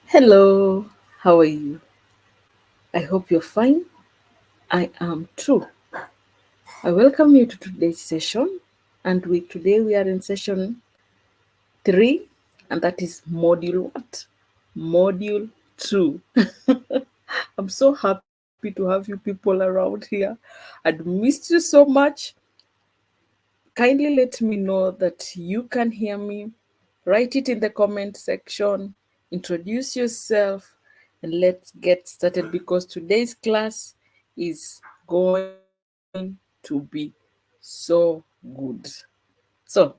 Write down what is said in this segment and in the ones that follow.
Hello, how are you? I hope you're fine. I am too. I welcome you to today's session, and today we are in session 3, and that is module what? Module 2. I'm so happy to have you people around here. I'd missed you so much. Kindly let me know that you can hear me. Write it in the comment section. Introduce yourself and let's get started because today's class is going to be so good. So,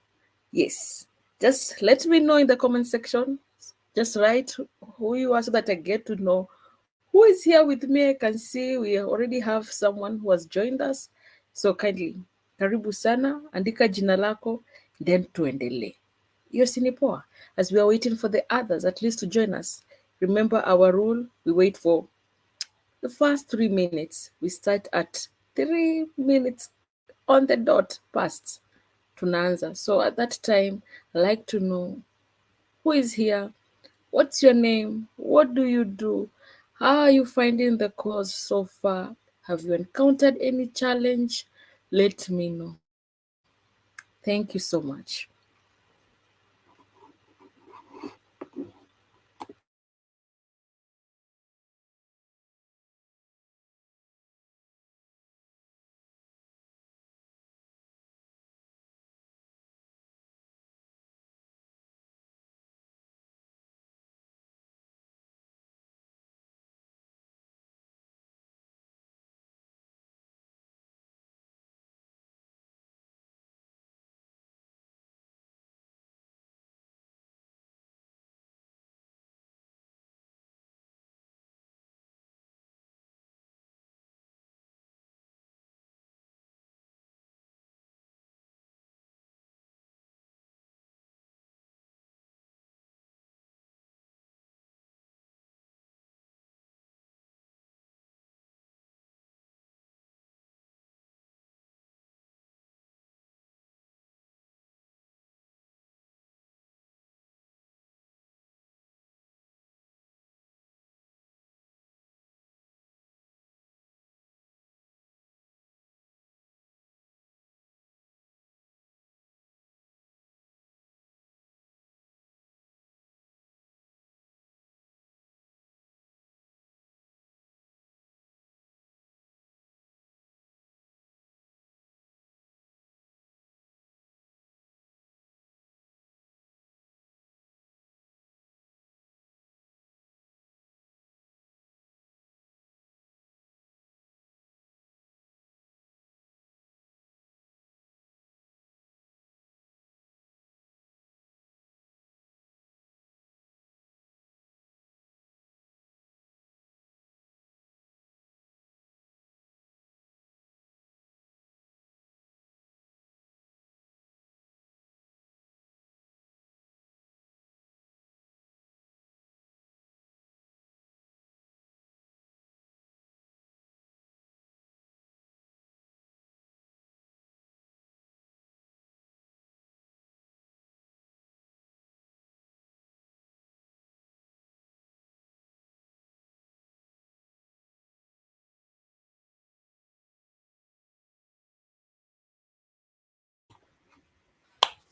yes, just let me know in the comment section. Just write who you are so that I get to know who is here with me. I can see we already have someone who has joined us. So kindly, karibu sana, andika jina lako, then tuendelee. Hiyo si ni poa? As we are waiting for the others at least to join us. Remember our rule, we wait for the first 3 minutes. We start at 3 minutes on the dot past. Tunaanza. So at that time, I like to know who is here, what's your name, what do you do, how are you finding the course so far, have you encountered any challenge? Let me know. Thank you so much.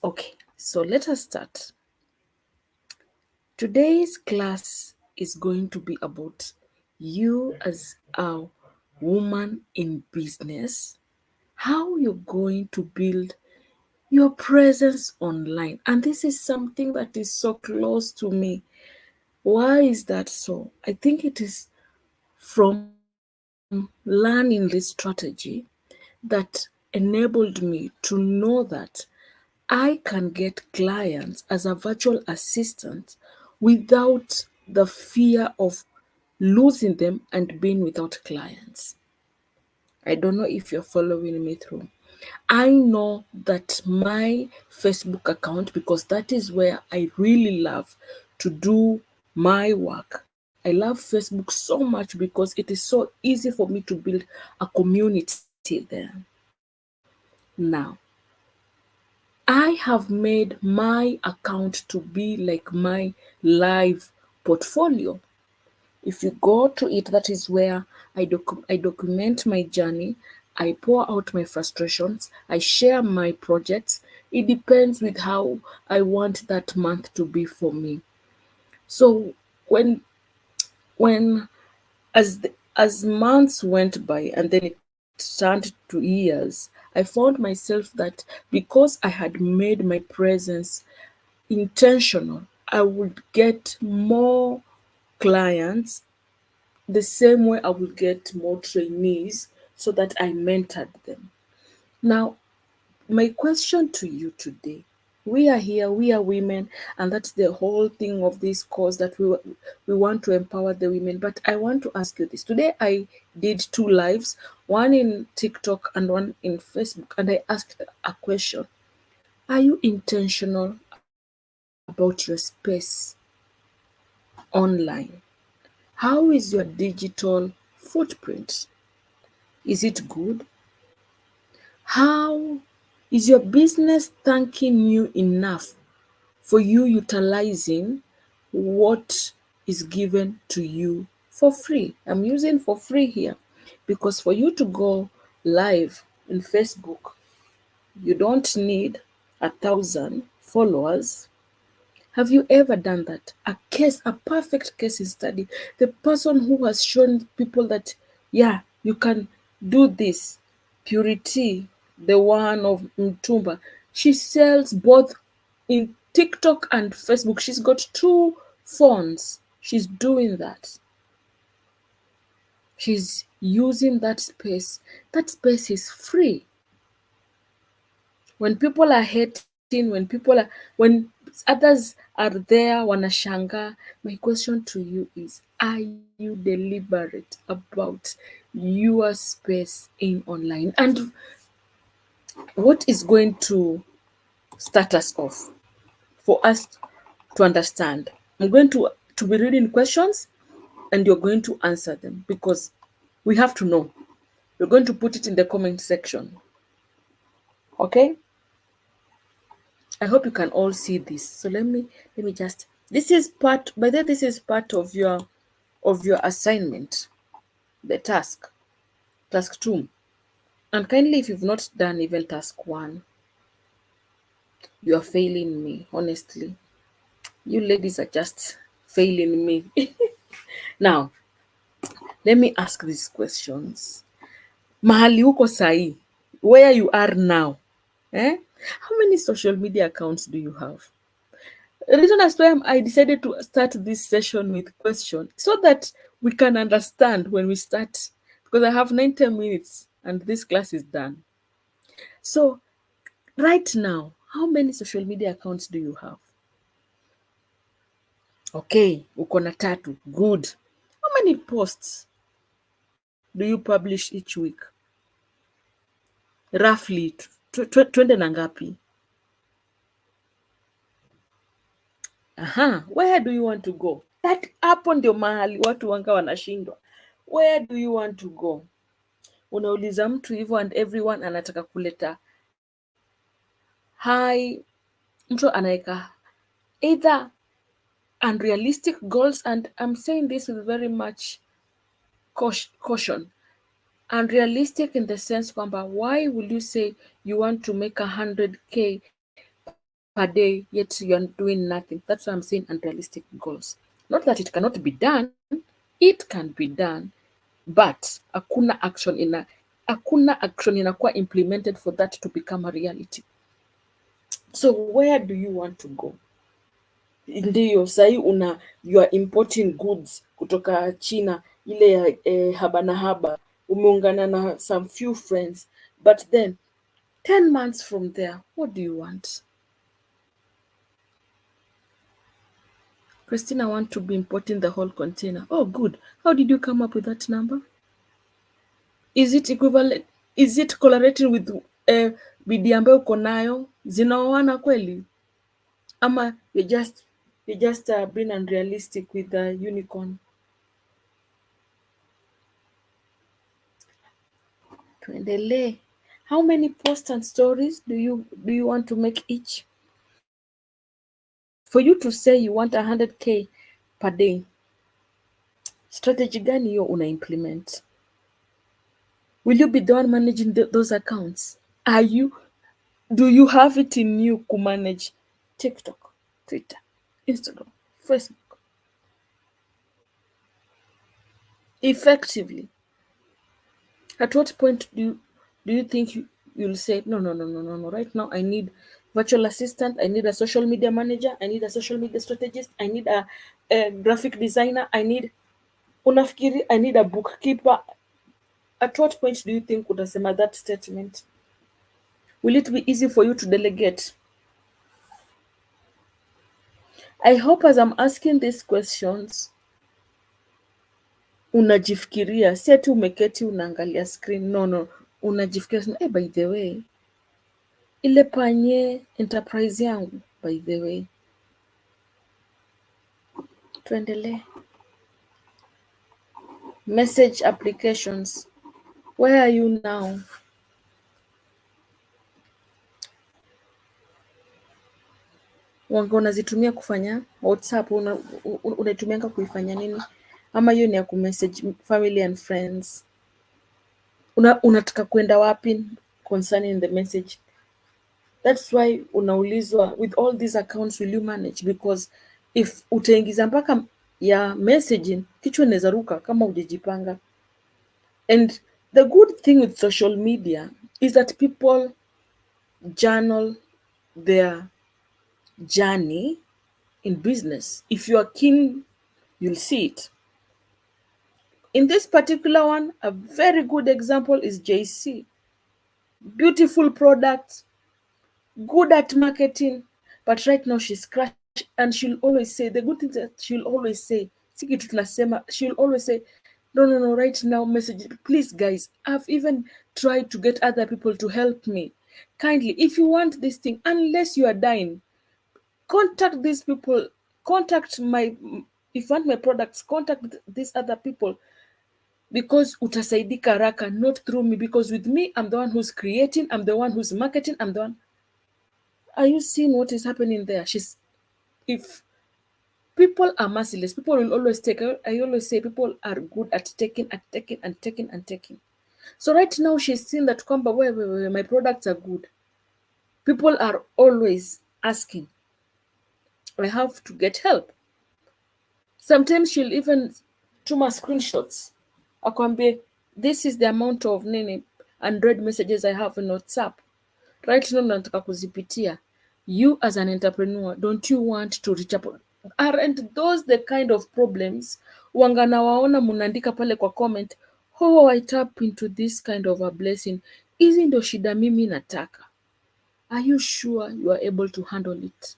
Okay, so let us start. Today's class is going to be about you as a woman in business, how you're going to build your presence online. And this is something that is so close to me. Why is that so? I think it is from learning this strategy that enabled me to know that I can get clients as a virtual assistant without the fear of losing them and being without clients. I don't know if you're following me through. I know that my Facebook account, because that is where I really love to do my work. I love Facebook so much because it is so easy for me to build a community there. Now, I have made my account to be like my live portfolio. If you go to it, that is where I document my journey. I pour out my frustrations. I share my projects. It depends with how I want that month to be for me. So when as months went by and then it turned to years, I found myself that because I had made my presence intentional, I would get more clients the same way I would get more trainees so that I mentored them. Now, my question to you today, we are here, we are women, and that's the whole thing of this course, that we want to empower the women. But I want to ask you this. Today I did 2 lives, one in TikTok and one in Facebook, and I asked a question. Are you intentional about your space online? How is your digital footprint? Is it good? How is your business thanking you enough for you utilizing what is given to you for free? I'm using for free here because for you to go live in Facebook, you don't need 1,000 followers. Have you ever done that? A perfect case study. The person who has shown people that, yeah, you can do this. Purity, the one of Mtumba, she sells both in TikTok and Facebook. She's got 2 phones. She's doing that. She's using that space. That space is free. When people are hating, when others are there wanashanga, my question to you is, are you deliberate about your space in online? And what is going to start us off for us to understand? I'm going to be reading questions and you're going to answer them because we have to know. You're going to put it in the comment section. Okay? I hope you can all see this. So let me just, this is part, by the way, this is part of your assignment, the task 2. And kindly, if you've not done even task 1, you are failing me, honestly. You ladies are just failing me. Now, let me ask these questions. Mahali uko sahi, where you are now, how many social media accounts do you have? The reason as why I decided to start this session with question so that we can understand when we start, because I have 90 minutes and this class is done. So right now, how many social media accounts do you have? Okay, uko na 3. Good. How many posts do you publish each week? Roughly, twende na ngapi? Aha, where do you want to go? That hapo ndio mahali watu wanga wanashindwa. Where do you want to go? Unauliza mtu hivyo and everyone anataka kuleta high, mtu anaweka either unrealistic goals, and I'm saying this with very much caution. Unrealistic in the sense kwamba, why will you say you want to make 100K per day yet you are doing nothing? That's why I'm saying unrealistic goals. Not that it cannot be done, it can be done, but hakuna action inakuwa implemented for that to become a reality. So where do you want to go? Ndiyo, sahi you are importing goods kutoka China, ile ya haba na haba, umeungana na some few friends, but then 10 months from there, what do you want? Christina, I want to be importing the whole container. Oh, good. How did you come up with that number? Is it equivalent? Is it correlating with bidii ambayo uko nayo? Zinaoana kweli? Ama you're just being unrealistic with the unicorn? Tuendelee. How many posts and stories do you want to make each? For you to say you want 100K per day. Strategy gani hiyo una implement? Will you be the one managing those accounts? Do you have it in you to manage TikTok, Twitter, Instagram, Facebook effectively? At what point do you think you'll say no? Right now, I need virtual assistant. I need a social media manager. I need a social media strategist. I need a graphic designer. Unafikiri I need a bookkeeper. At what point do you think utasema that statement? Will it be easy for you to delegate? I hope as I'm asking these questions, unajifikiria, si ati umeketi unaangalia screen. No, unajifikiria, by the way, ile panye enterprise yangu, by the way. Tuendelee. Message applications. Where are you now? Wanga unazitumia kufanya WhatsApp, unaitumianga kuifanya nini? Ama hiyo ni ya kumessage family and friends? Unataka kwenda wapi concerning the message? That's why unaulizwa, with all these accounts will you manage? Because if utaingiza mpaka ya messaging, kichwa inaweza ruka kama hujajipanga. And the good thing with social media is that people journal their journey in business. If you are keen, you'll see it. In this particular one, a very good example is JC. Beautiful product, good at marketing, but right now she's crushed. And she'll always say, the good thing that she'll always say, she'll always say, no, right now, message, please guys, I've even tried to get other people to help me. Kindly, if you want this thing, unless you are dying, contact these people, if you want my products, contact these other people, because utasaidika haraka, not through me, because with me, I'm the one who's creating, I'm the one who's marketing, I'm the one. Are you seeing what is happening there? If people are merciless, people will always take. I always say people are good at taking, and taking. So right now she's seen that kwamba where my products are good. People are always asking. I have to get help. Sometimes she'll even tuma screenshots. Akwambie, this is the amount of unread messages I have in WhatsApp. Right now nataka kuzipitia. You as an entrepreneur, don't you want to reach up? Aren't those the kind of problems wangana waona munaandika pale kwa comment, how I tap into this kind of a blessing? Hizi ndo shida mimi nataka. Are you sure you are able to handle it?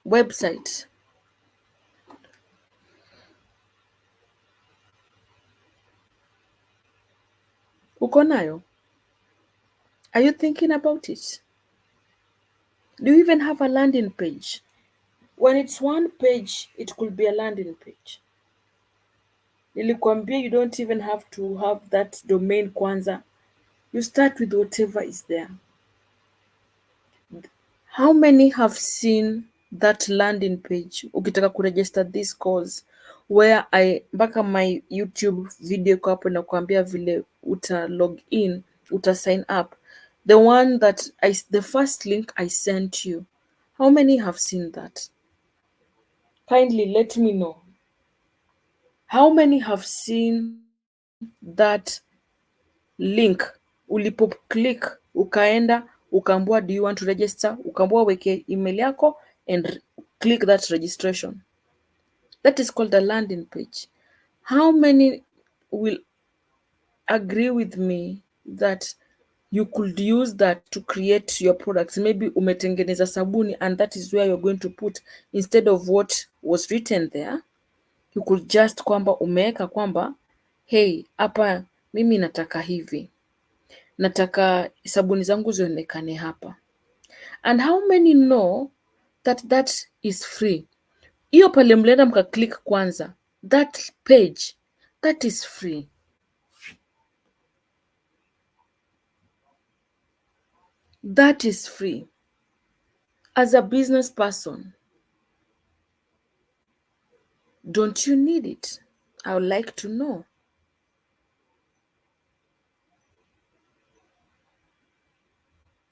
Website. Uko nayo? Are you thinking about it? Do you even have a landing page? When it's one page, it could be a landing page. Nilikwambia you don't even have to have that domain kwanza. You start with whatever is there. How many have seen that landing page ukitaka kuregister this course, where mpaka my YouTube video iko hapo nakuambia vile uta log in, uta sign up. The first link I sent you. How many have seen that? Kindly let me know. How many have seen that link? Ulipo click ukaenda ukaambua do you want to register, ukaambua weke email yako and click that registration. That is called a landing page. How many will agree with me that you could use that to create your products? Maybe umetengeneza sabuni and that is where you're going to put, instead of what was written there, you could just kwamba umeweka kwamba hey, hapa mimi nataka hivi, nataka sabuni zangu zionekane hapa. And how many know that is free? Hiyo pale mlienda mka click kwanza, that page, that is free. That is free. As a business person, don't you need it? I would like to know.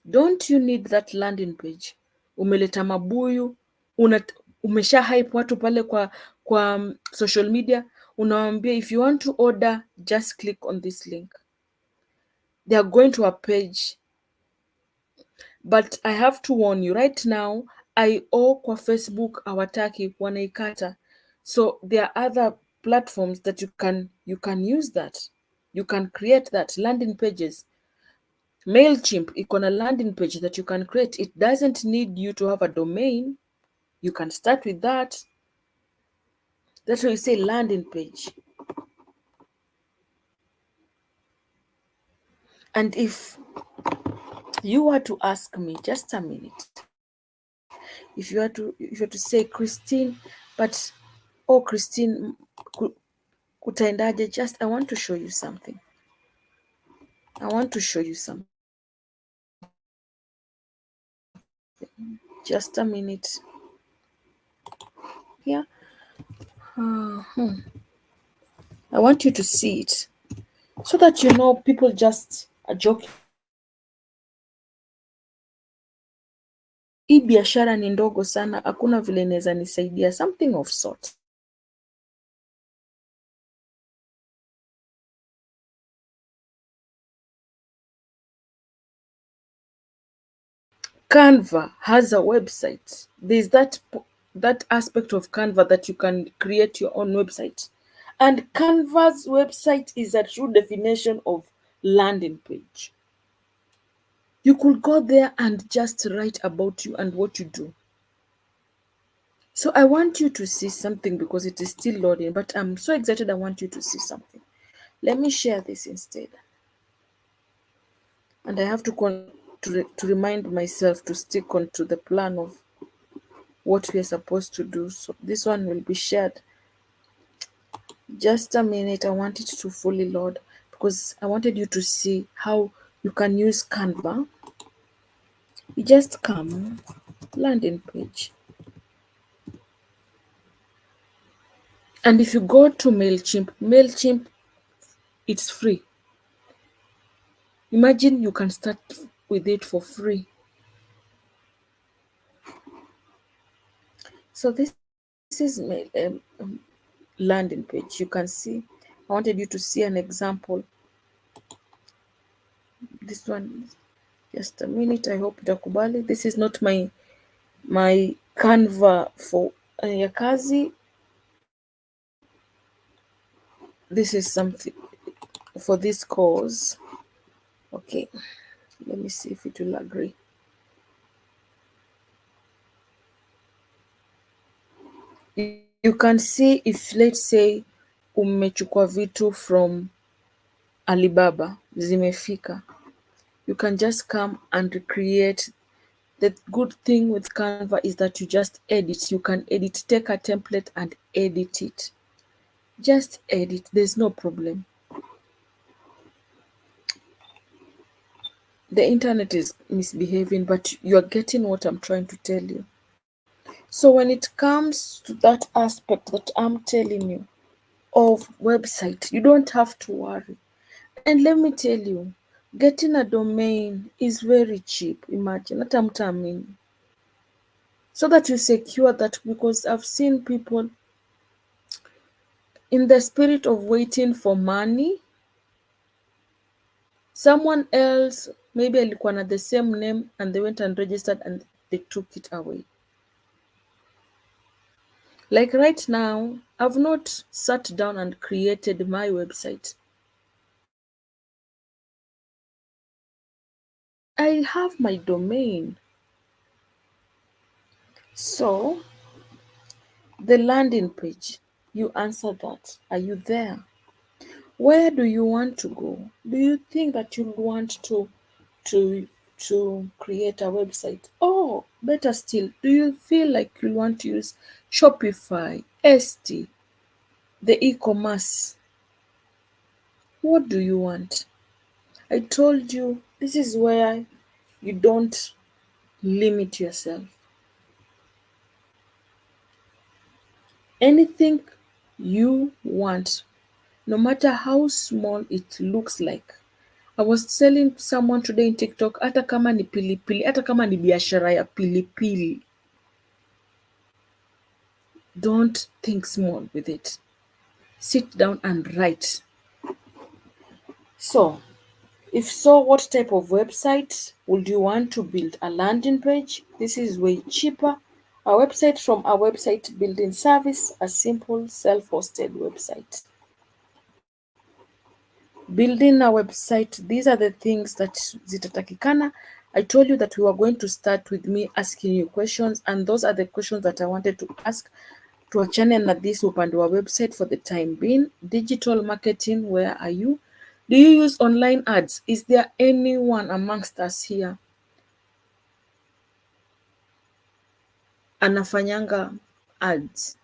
Don't you need that landing page? Umeleta mabuyu, umesha hype watu pale kwa social media, unawaambia if you want to order, just click on this link. They are going to a page. But I have to warn you right now, IO kwa Facebook hawataki, wanaikata. So there are other platforms that you can use that. You can create that landing pages. MailChimp iko na landing page that you can create. It doesn't need you to have a domain. You can start with that. That's why you say landing page. And if you were to ask me, just a minute, if you were to say, Christine, but oh Christine, kutaendaje? Just I want to show you something. I want to show you something. Just a minute. Yeah. I want you to see it so that you know people just are joking. Hii biashara ni ndogo sana, hakuna vile inaweza nisaidia, something of sort. Canva has a website. There's that aspect of Canva that you can create your own website. And Canva's website is a true definition of landing page. You could go there and just write about you and what you do. So I want you to see something because it is still loading, but I'm so excited. I want you to see something. Let me share this instead. And I have to remind myself to stick on to the plan of what we are supposed to do. So this one will be shared. Just a minute. I want it to fully load because I wanted you to see how you can use Canva. You just come, landing page. And if you go to MailChimp, it's free. Imagine you can start with it for free. So this is my landing page. You can see, I wanted you to see an example. This one, just a minute. I hope itakubali. This is not my Canva for ya kazi. This is something for this cause. Okay, let me see if it will agree. You can see if, let's say, umechukua vitu from Alibaba zimefika, you can just come and create. The good thing with Canva is that you just edit. You can edit, take a template and edit it. Just edit, there's no problem. The internet is misbehaving, but you're getting what I'm trying to tell you. So when it comes to that aspect that I'm telling you of website, you don't have to worry. And let me tell you, getting a domain is very cheap. Imagine, hata mtaamini. So that you secure that, because I've seen people in the spirit of waiting for money, someone else maybe alikuwa na the same name and they went and registered and they took it away. Like right now, I've not sat down and created my website. I have my domain. So the landing page, you answer that. Are you there? Where do you want to go? Do you think that you want to create a website? Or better still, do you feel like you want to use Shopify, Etsy, the e-commerce? What do you want? I told you this is where you don't limit yourself. Anything you want, no matter how small it looks like. I was telling someone today in TikTok, hata kama ni pilipili, hata kama ni biashara ya pilipili, don't think small with it. Sit down and write. So, if so, what type of website would you want to build? A landing page? This is way cheaper. A website from a website building service, a simple self-hosted website. Building a website, these are the things that zitatakikana. I told you that we were going to start with me asking you questions, and those are the questions that I wanted to ask. Tuachane na this upande wa website for the time being. Digital marketing, where are you? Do you use online ads? Is there anyone amongst us here anafanyanga ads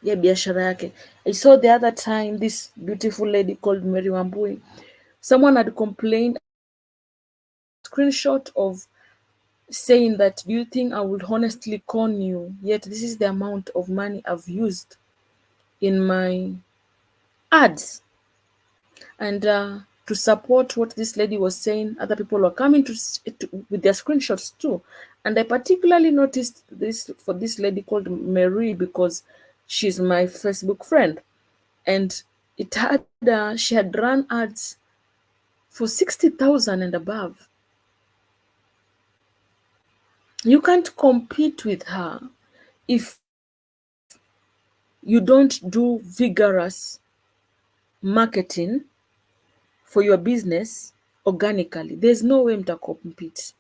ya biashara yake? I saw the other time this beautiful lady called Mary Wambui. Someone had complained, screenshot of saying that, do you think I would honestly con you? Yet this is the amount of money I've used in my ads. And to support what this lady was saying, other people were coming to with their screenshots too. And I particularly noticed this for this lady called Mary because she's my Facebook friend. And it had she had run ads for 60,000 and above. You can't compete with her if you don't do vigorous marketing for your business organically. There's no way mtacompete.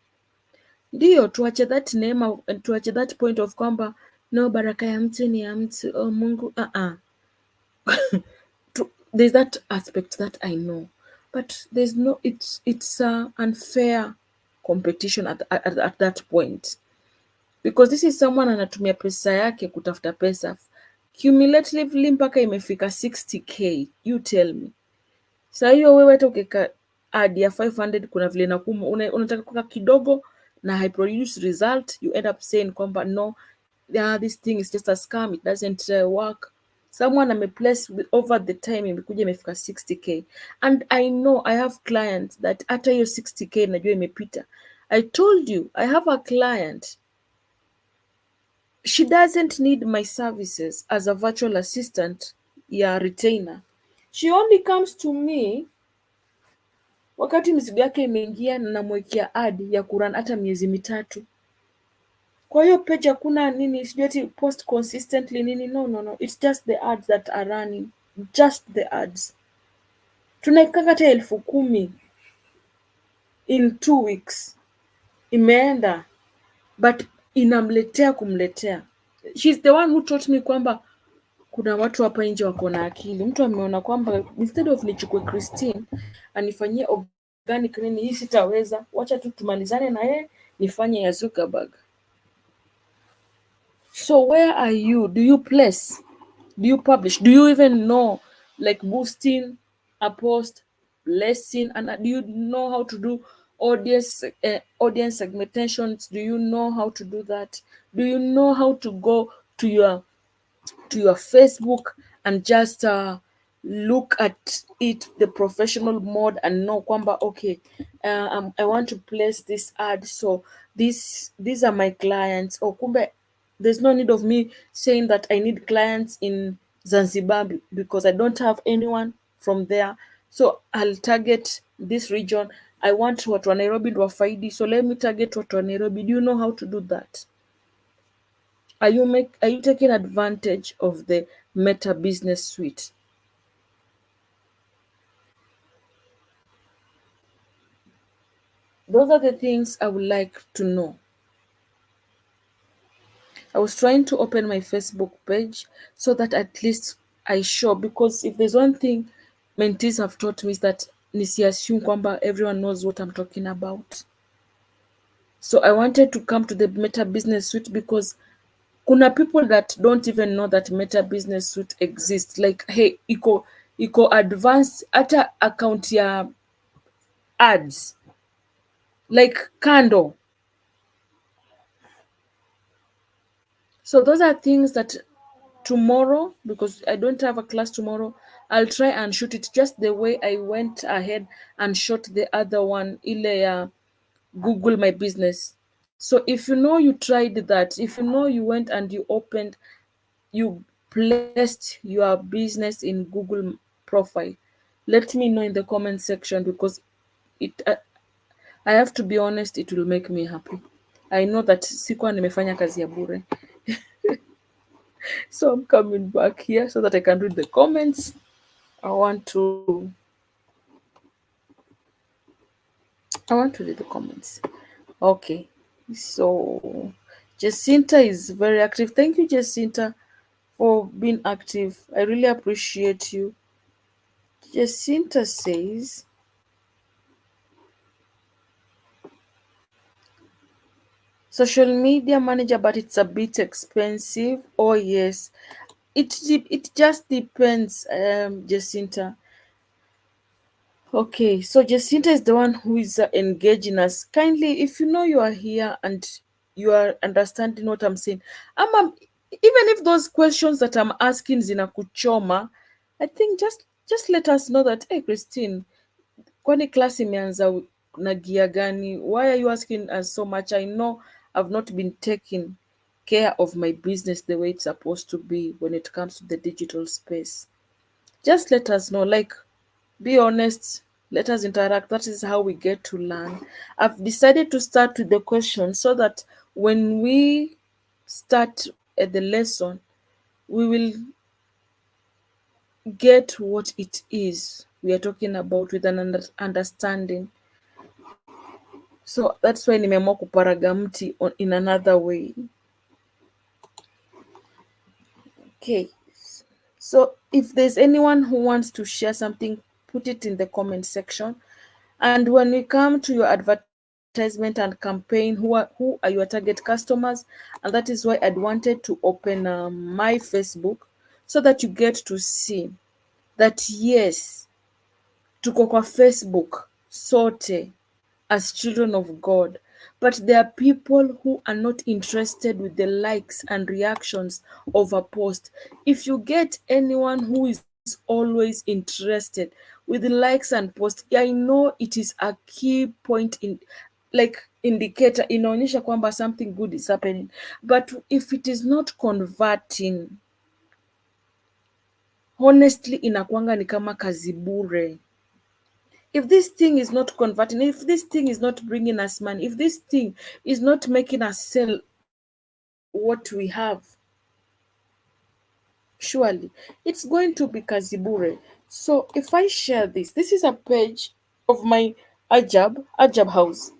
Ndio tuache that name, tuache that point of kwamba no, baraka ya mtu ni ya mtu, oh Mungu, there's that aspect that I know, but there's no, it's unfair competition at that point, because this is someone anatumia pesa yake kutafuta pesa cumulatively mpaka imefika 60k. You tell me. Saa hiyo wewe hata ukika ad ya 500 kuna vile nakumu unataka kuka kidogo na haiproduce result, you end up saying kwamba no, this thing is just a scam, it doesn't work. Someone ameplace over the time imekuja imefika 60k, and I know I have clients that hata hiyo 60k najua imepita. I told you I have a client, she doesn't need my services as a virtual assistant ya retainer. She only comes to me wakati mizigo yake imeingia na namwekea ad ya kuran hata miezi mitatu. Kwa hiyo page hakuna nini, sijui ati post consistently nini, no, it's just the ads that are running, just the ads. Tunaikanga hata 10,000 in 2 weeks, imeenda, but inamletea kumletea. She's the one who taught me kwamba kuna watu hapa nje wako na akili. Mtu ameona kwamba instead of nichukue Christine anifanyie organic nini, hii sitaweza, wacha tu tumalizane na yeye nifanye ya Zuckerberg. So where are you? Do you place? Do you publish? Do you even know like boosting a post, blessing, and do you know how to do audience segmentations? Do you know how to do that? Do you know how to go to your Facebook and just look at it the professional mode and know kwamba okay, I want to place this ad, so these are my clients. Or kumbe there's no need of me saying that I need clients in Zanzibar because I don't have anyone from there, so I'll target this region. I want watu wa Nairobi ndo wafaidi, so let me target watu wa Nairobi. Do you know how to do that? Are you taking advantage of the Meta Business Suite? Those are the things I would like to know. I was trying to open my Facebook page so that at least I show, because if there's one thing mentees have taught me is that nisi assume kwamba everyone knows what I'm talking about. So I wanted to come to the Meta Business Suite because kuna people that don't even know that Meta Business Suite exists. Like, hey, iko advanced, hata account ya ads like kando. So those are things that tomorrow, because I don't have a class tomorrow, I'll try and shoot it just the way I went ahead and shot the other one, ile ya Google My Business. So if you know you tried that, if you know you went and you placed your business in Google profile, let me know in the comment section, because it I have to be honest, it will make me happy. I know that sikuwa nimefanya kazi ya bure. So I'm coming back here so that I can read the comments. I want to read the comments. Okay. So Jacinta is very active. Thank you, Jacinta, for being active. I really appreciate you. Jacinta says, social media manager, but it's a bit expensive. Oh yes, it just depends, Jacinta. Okay, so Jacinta is the one who is engaging us. Kindly, if you know you are here and you are understanding what I'm saying, even if those questions that I'm asking zinakuchoma, I think just let us know that, hey Christine, kwani class imeanza na gia gani? Why are you asking us so much? I know I've not been taking care of my business the way it's supposed to be when it comes to the digital space. Just let us know, like, be honest, let us interact. That is how we get to learn. I've decided to start with the question so that when we start at the lesson, we will get what it is we are talking about with an understanding. So that's why nimeamua kuparaga mti in another way. Okay. So if there's anyone who wants to share something, put it in the comment section. And when we come to your advertisement and campaign, who are your target customers? And that is why I'd wanted to open my Facebook, so that you get to see that yes, tuko kwa Facebook sote as children of God. But there are people who are not interested with the likes and reactions of a post. If you get anyone who is always interested with the likes and posts, I know it is a key point in, like, indicator, inaonyesha kwamba something good is happening. But if it is not converting, honestly inakwanga ni kama kazi bure. If this thing is not converting, if this thing is not bringing us money, if this thing is not making us sell what we have, surely it's going to be kazibure. So if I share this is a page of my Ajab house,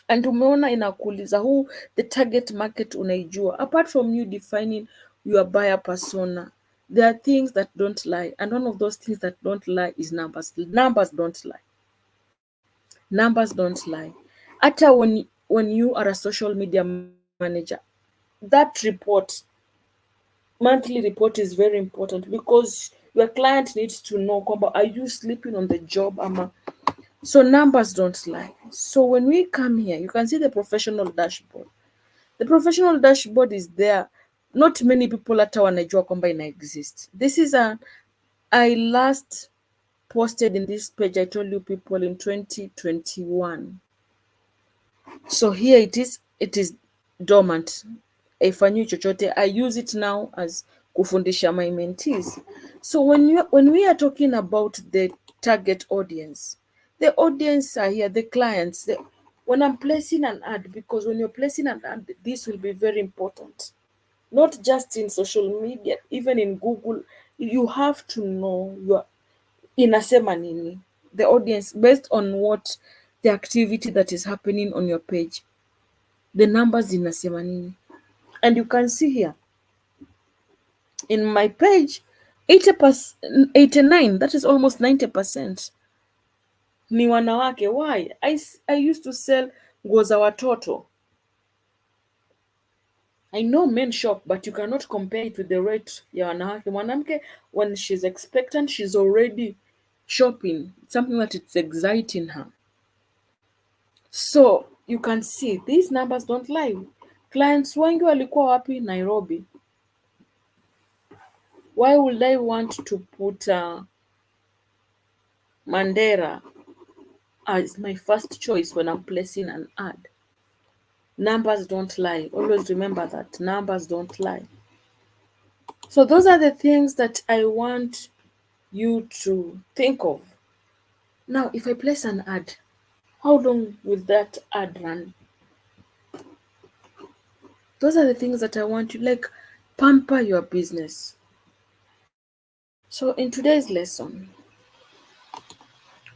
and umeona inakuuliza who the target market unaijua. Apart from you defining your buyer persona, there are things that don't lie, and one of those things that don't lie is numbers. Numbers don't lie. Numbers don't lie. Hata when you are a social media manager, that report, monthly report, is very important, because your client needs to know kwamba, are you sleeping on the job ama. So numbers don't lie. So when we come here, you can see the professional dashboard. The professional dashboard is there. Not many people hata wanajua kwamba ina exist. This is I last posted in this page, I told you people, in 2021. So here it is dormant. Haifanyi chochote. I use it now as kufundisha my mentees. So when we are talking about the target audience, the audience are here, the clients. When I'm placing an ad, because when you're placing an ad, this will be very important. Not just in social media, even in Google, you have to know your inasema nini, the audience, based on what the activity that is happening on your page, the numbers zinasema nini. And you can see here in my page, 80%, 89, that is almost 90% ni wanawake. Why? I used to sell nguo za watoto. I know men shop, but you cannot compare it with the rate ya wanawake. Mwanamke, when she's expectant, she's already shopping, something that it's exciting her. So you can see these numbers don't lie. Clients wengi walikuwa wapi? Nairobi. Why would I want to put Mandera as my first choice when I'm placing an ad? Numbers don't lie. Always remember that numbers don't lie. So those are the things that I want you to think of. Now, if I place an ad, how long will that ad run? Those are the things that I want you, like, pamper your business. So in today's lesson,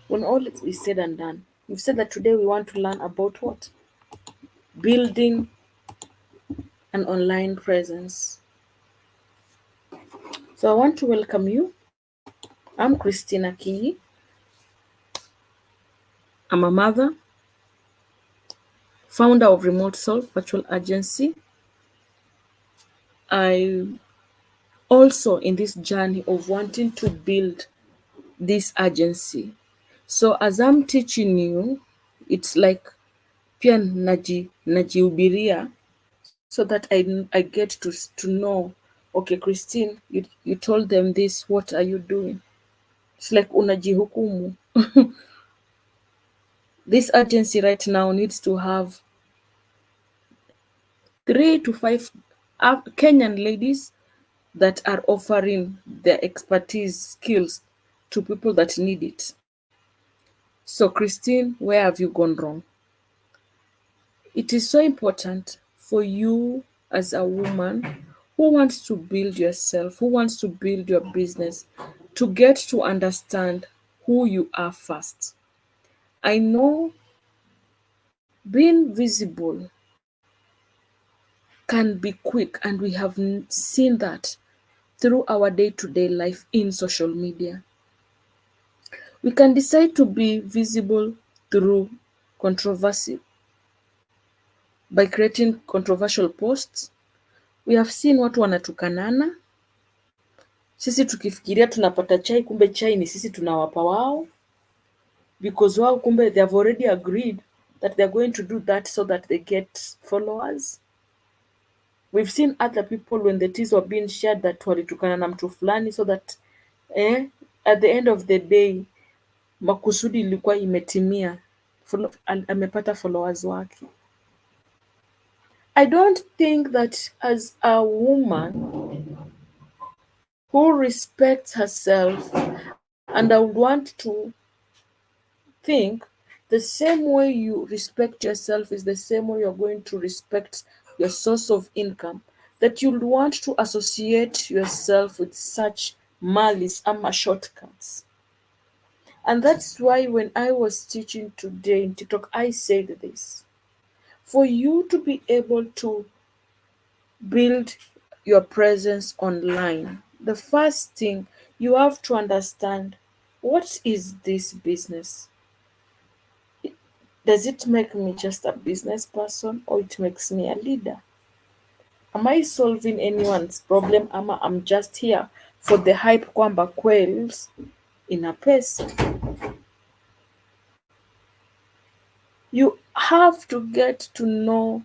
when all is said and done, we've said that today we want to learn about what? Building an online presence. So I want to welcome you. I'm Christina Kinyi. I'm a mother, founder of Remote Solve Virtual Agency. I also in this journey of wanting to build this agency. So as I'm teaching you, it's like pia najihubiria so that I get to know, okay, Christine, you told them this, what are you doing? It's like unajihukumu. This agency right now needs to have 3 to 5 Kenyan ladies that are offering their expertise skills to people that need it. So Christine, where have you gone wrong? It is so important for you as a woman who wants to build yourself, who wants to build your business, to get to understand who you are first. I know being visible can be quick, and we have seen that through our day-to-day life in social media. We can decide to be visible through controversy by creating controversial posts. We have seen watu wanatukanana, sisi tukifikiria tunapata chai, kumbe chai ni sisi tunawapa wao, because wao kumbe they have already agreed that they're going to do that so that they get followers. We've seen other people when the teas were being shared that walitukana na mtu fulani so that at the end of the day makusudi ilikuwa imetimia, amepata followers wake. I don't think that as a woman who respects herself, and I would want to think the same way you respect yourself is the same way you're going to respect your source of income, that you'll want to associate yourself with such malice and shortcuts. And that's why when I was teaching today in TikTok, I said this. For you to be able to build your presence online, the first thing you have to understand, what is this business? Does it make me just a business person, or it makes me a leader? Am I solving anyone's problem, ama I'm just here for the hype kwamba quells ina pesa? You have to get to know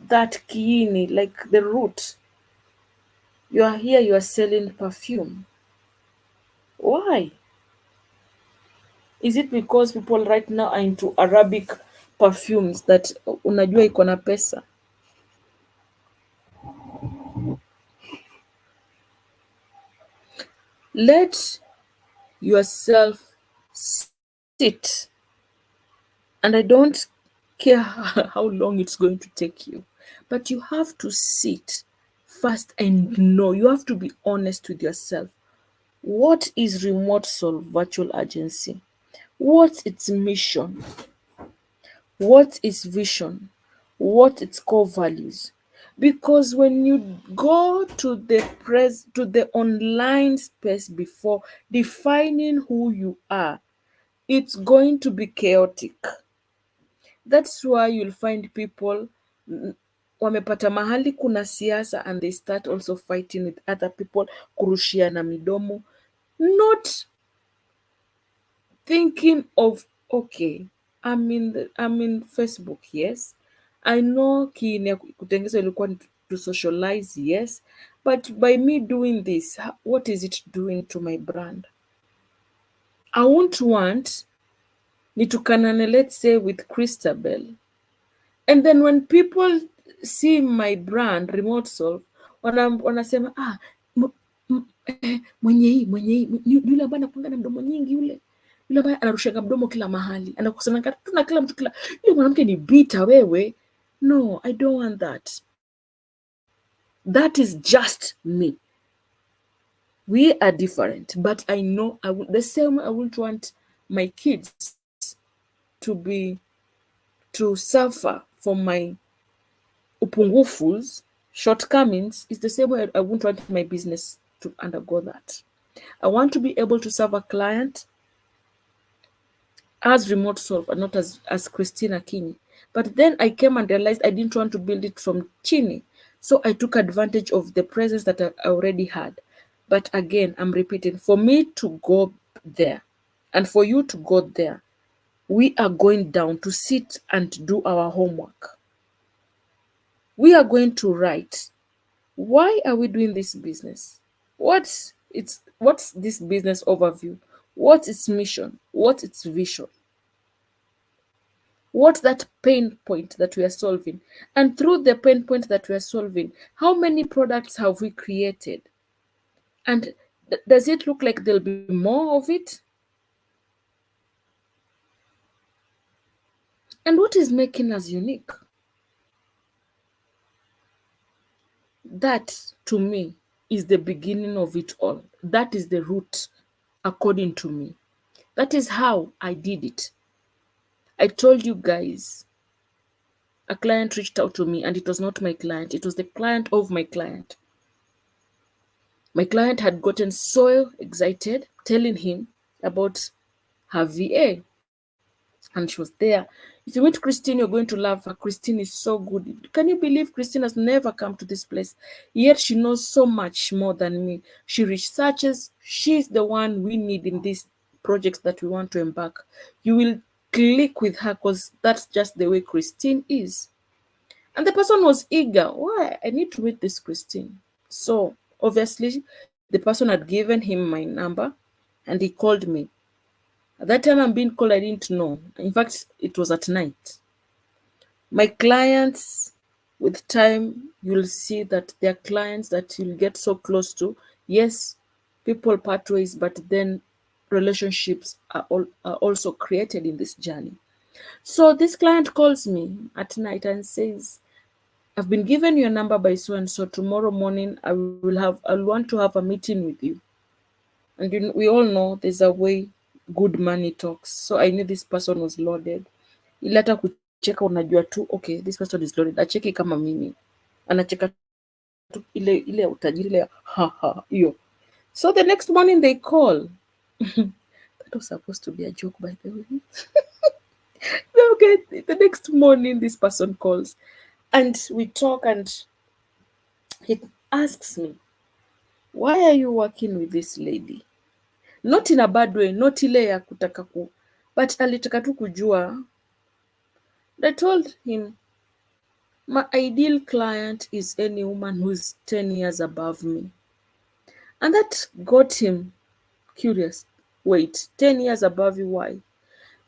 that kiini, like the root. You are here, you are selling perfume. Why? Is it because people right now are into Arabic perfumes that unajua iko na pesa? Let yourself sit, and I don't care how long it's going to take you, but you have to sit first and know. You have to be honest with yourself. What is Remote Solve Virtual Agency? What's its mission? What is vision? What its core values? Because when you go to the online space before defining who you are, it's going to be chaotic. That's why you'll find people wamepata mahali kuna siasa, and they start also fighting with other people, kurushiana midomo, not thinking of, okay, I'm in Facebook, yes, I know kiini ya kutengeneza ilikuwa to socialize, yes. But by me doing this, what is it doing to my brand? I won't want nitukanane, let's say, with Christabel. And then when people see my brand Remote Solve, wanasema mwenye hii yule ambaye anakuanga na mdomo nyingi, yule ambaye anarushaga mdomo kila mahali, anakusana tuna kila mtu, kila yule mwanamke ni bita wewe. No, I don't want that. That is just me. We are different, but I know the same. I wouldn't want my kids to suffer from my upungufus, shortcomings. Is the same way I wouldn't want my business to undergo that. I want to be able to serve a client as Remote Solve and not as Christina Kini. But then I came and realized I didn't want to build it from chini. So I took advantage of the presence that I already had. But again, I'm repeating, for me to go there and for you to go there, we are going down to sit and do our homework. We are going to write. Why are we doing this business? What's this business overview? What's its mission? What's its vision? What's that pain point that we are solving? And through the pain point that we are solving, how many products have we created? And does it look like there'll be more of it? And what is making us unique? That, to me, is the beginning of it all. That is the root, according to me. That is how I did it. I told you guys, a client reached out to me, and it was not my client. It was the client of my client. My client had gotten so excited telling him about her VA. And she was there. If you meet Christine, you're going to love her. Christine is so good. Can you believe Christine has never come to this place? Yet she knows so much more than me. She researches. She's the one we need in these projects that we want to embark. You will click with her because that's just the way Christine is. And the person was eager. Why? I need to meet this Christine. So obviously, the person had given him my number and he called me. At that time I'm being called, I didn't know. In fact, it was at night. My clients, with time, you'll see that they're clients that you'll get so close to. Yes, people part ways, but then relationships are also created in this journey. So this client calls me at night and says, I've been given your number by so and so. Tomorrow morning I'll want to have a meeting with you. And we all know there's a way good money talks. So I knew this person was loaded. Ile hata kucheka unajua tu, okay, this person is loaded. Acheki kama mimi. Anacheka tu ile utajiri ile ha hiyo. So the next morning they call. That was supposed to be a joke, by the way. Okay, the next morning this person calls and we talk and he asks me, why are you working with this lady? Not in a bad way, not ile ya kutaka but alitaka tu kujua. I told him, my ideal client is any woman who's 10 years above me. And that got him curious. Wait, 10 years above you, why? I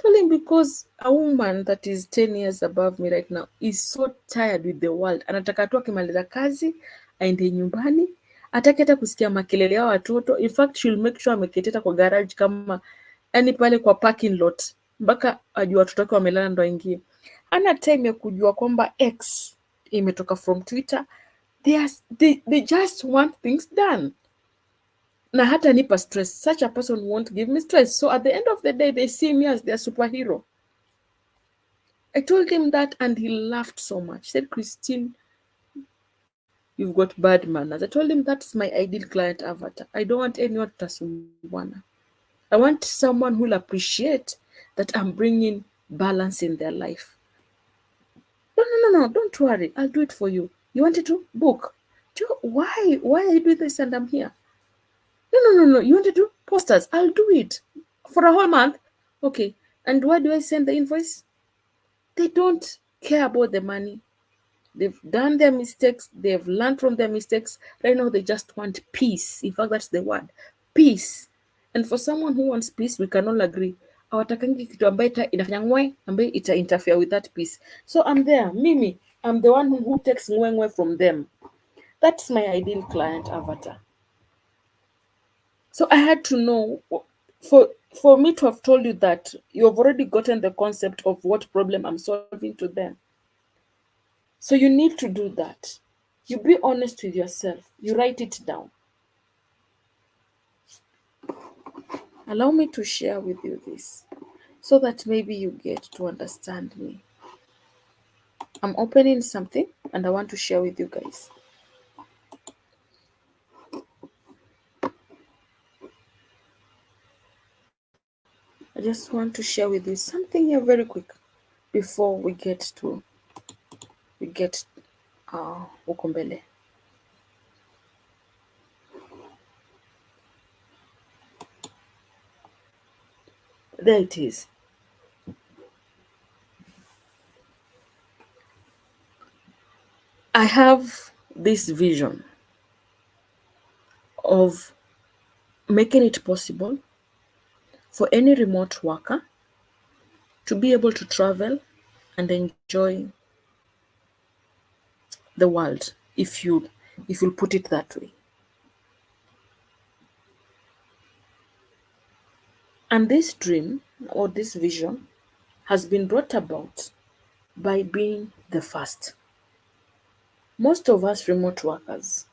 told him, because a woman that is 10 years above me right now is so tired with the world. Anataka tu akimaliza kazi, aende nyumbani, ataki hata kusikia makelele ya watoto. In fact, she'll make sure ameketeta kwa garage kama yani pale kwa parking lot. Mpaka ajua watoto wake wamelala ndo aingie. Ana time ya kujua kwamba X imetoka from Twitter. They just want things done. Na hata nipa stress. Such a person won't give me stress. So at the end of the day, they see me as their superhero. I told him that and he laughed so much. He said, Christine, you've got bad manners. I told him that's my ideal client avatar. I don't want anyone to tasumbuana. I want someone who'll appreciate that I'm bringing balance in their life. No, don't worry. I'll do it for you. You wanted to book? Why are you doing this and I'm here? No. You want to do posters? I'll do it for a whole month. Okay. And why do I send the invoice? They don't care about the money. They've done their mistakes. They've learned from their mistakes. Right now, they just want peace. In fact, that's the word, peace. And for someone who wants peace, we can all agree. Hawatakangi kitu ambayo inafanya ngwe ambayo ita interfere with that peace. So I'm there. Mimi, I'm the one who takes ngwe from them. That's my ideal client avatar. So I had to know, for me to have told you that you've already gotten the concept of what problem I'm solving to them. So you need to do that. You be honest with yourself. You write it down. Allow me to share with you this so that maybe you get to understand me. I'm opening something and I want to share with you guys. I just want to share with you something here very quick before we get huko mbele. There it is. I have this vision of making it possible for any remote worker to be able to travel and enjoy the world, if you put it that way. And this dream or this vision has been brought about by being the first. Most of us remote workers,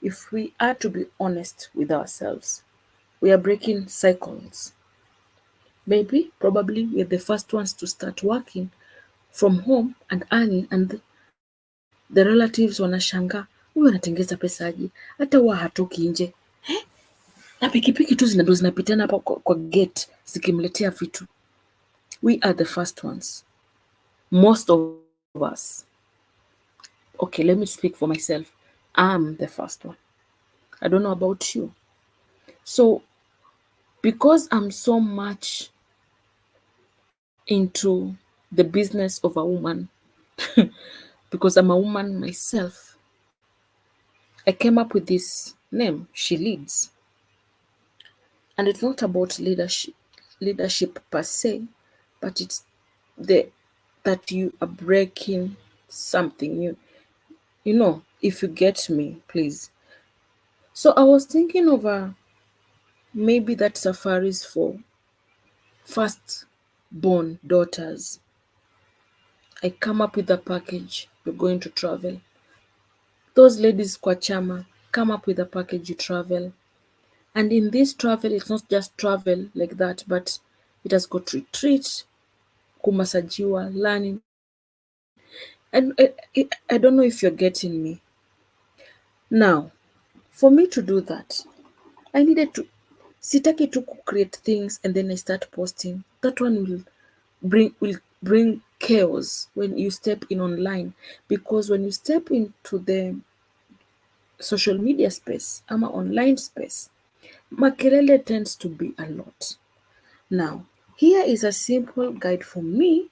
if we are to be honest with ourselves, we are breaking cycles. Maybe, probably, we're the first ones to start working from home and earning, and the relatives wanashangaa, huyu anatengeza pesa aje, hata huwa hatoki nje na pikipiki tu ndo zinapitana hapa kwa gate zikimletea vitu. We are the first ones, most of us. Okay, let me speak for myself. I'm the first one. I don't know about you. So because I'm so much into the business of a woman, because I'm a woman myself, I came up with this name, She Leads. And it's not about leadership per se, but it's that you are breaking something. You know, if you get me, please. So I was thinking of maybe that safaris for first born daughters. I come up with a package. You're going to travel. Those ladies kwa chama, come up with a package, you travel. And in this travel, it's not just travel like that, but it has got retreat, kumasajiwa, learning. And I don't know if you're getting me. Now, for me to do that, I needed to sitaki tu create things and then I start posting. That one will bring chaos when you step in online, because when you step into the social media space ama online space, makelele tends to be a lot. Now, here is a simple guide for me,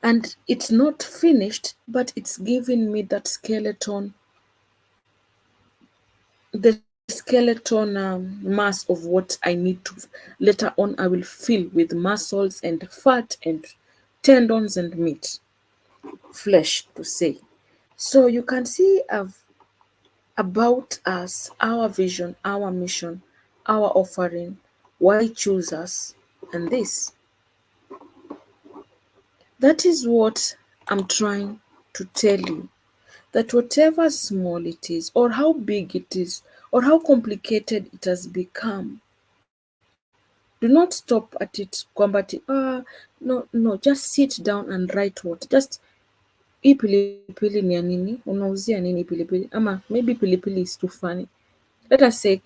and it's not finished, but it's giving me that skeleton, the skeleton mass of what I need to. Later on, I will fill with muscles and fat and tendons and meat, flesh to say. So you can see about us, our vision, our mission, our offering, why choose us, and this. That is what I'm trying to tell you, that whatever small it is, or how big it is, or how complicated it has become, do not stop at it kwamba no, just sit down and write what. Just hii pilipili ni ya nini? Unauzia nini pilipili? Ama maybe pilipili is too funny. Let us say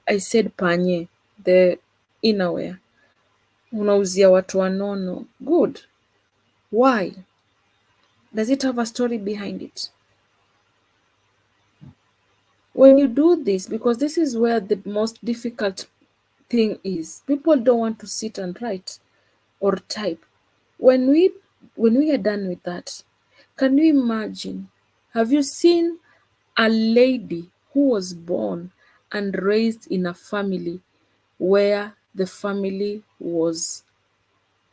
I said panye, the innerwear. Unauzia watu wanono. Good. Why? Does it have a story behind it? When you do this, because this is where the most difficult thing is, people don't want to sit and write or type. When we are done with that, Can you imagine? Have you seen a lady who was born and raised in a family where the family was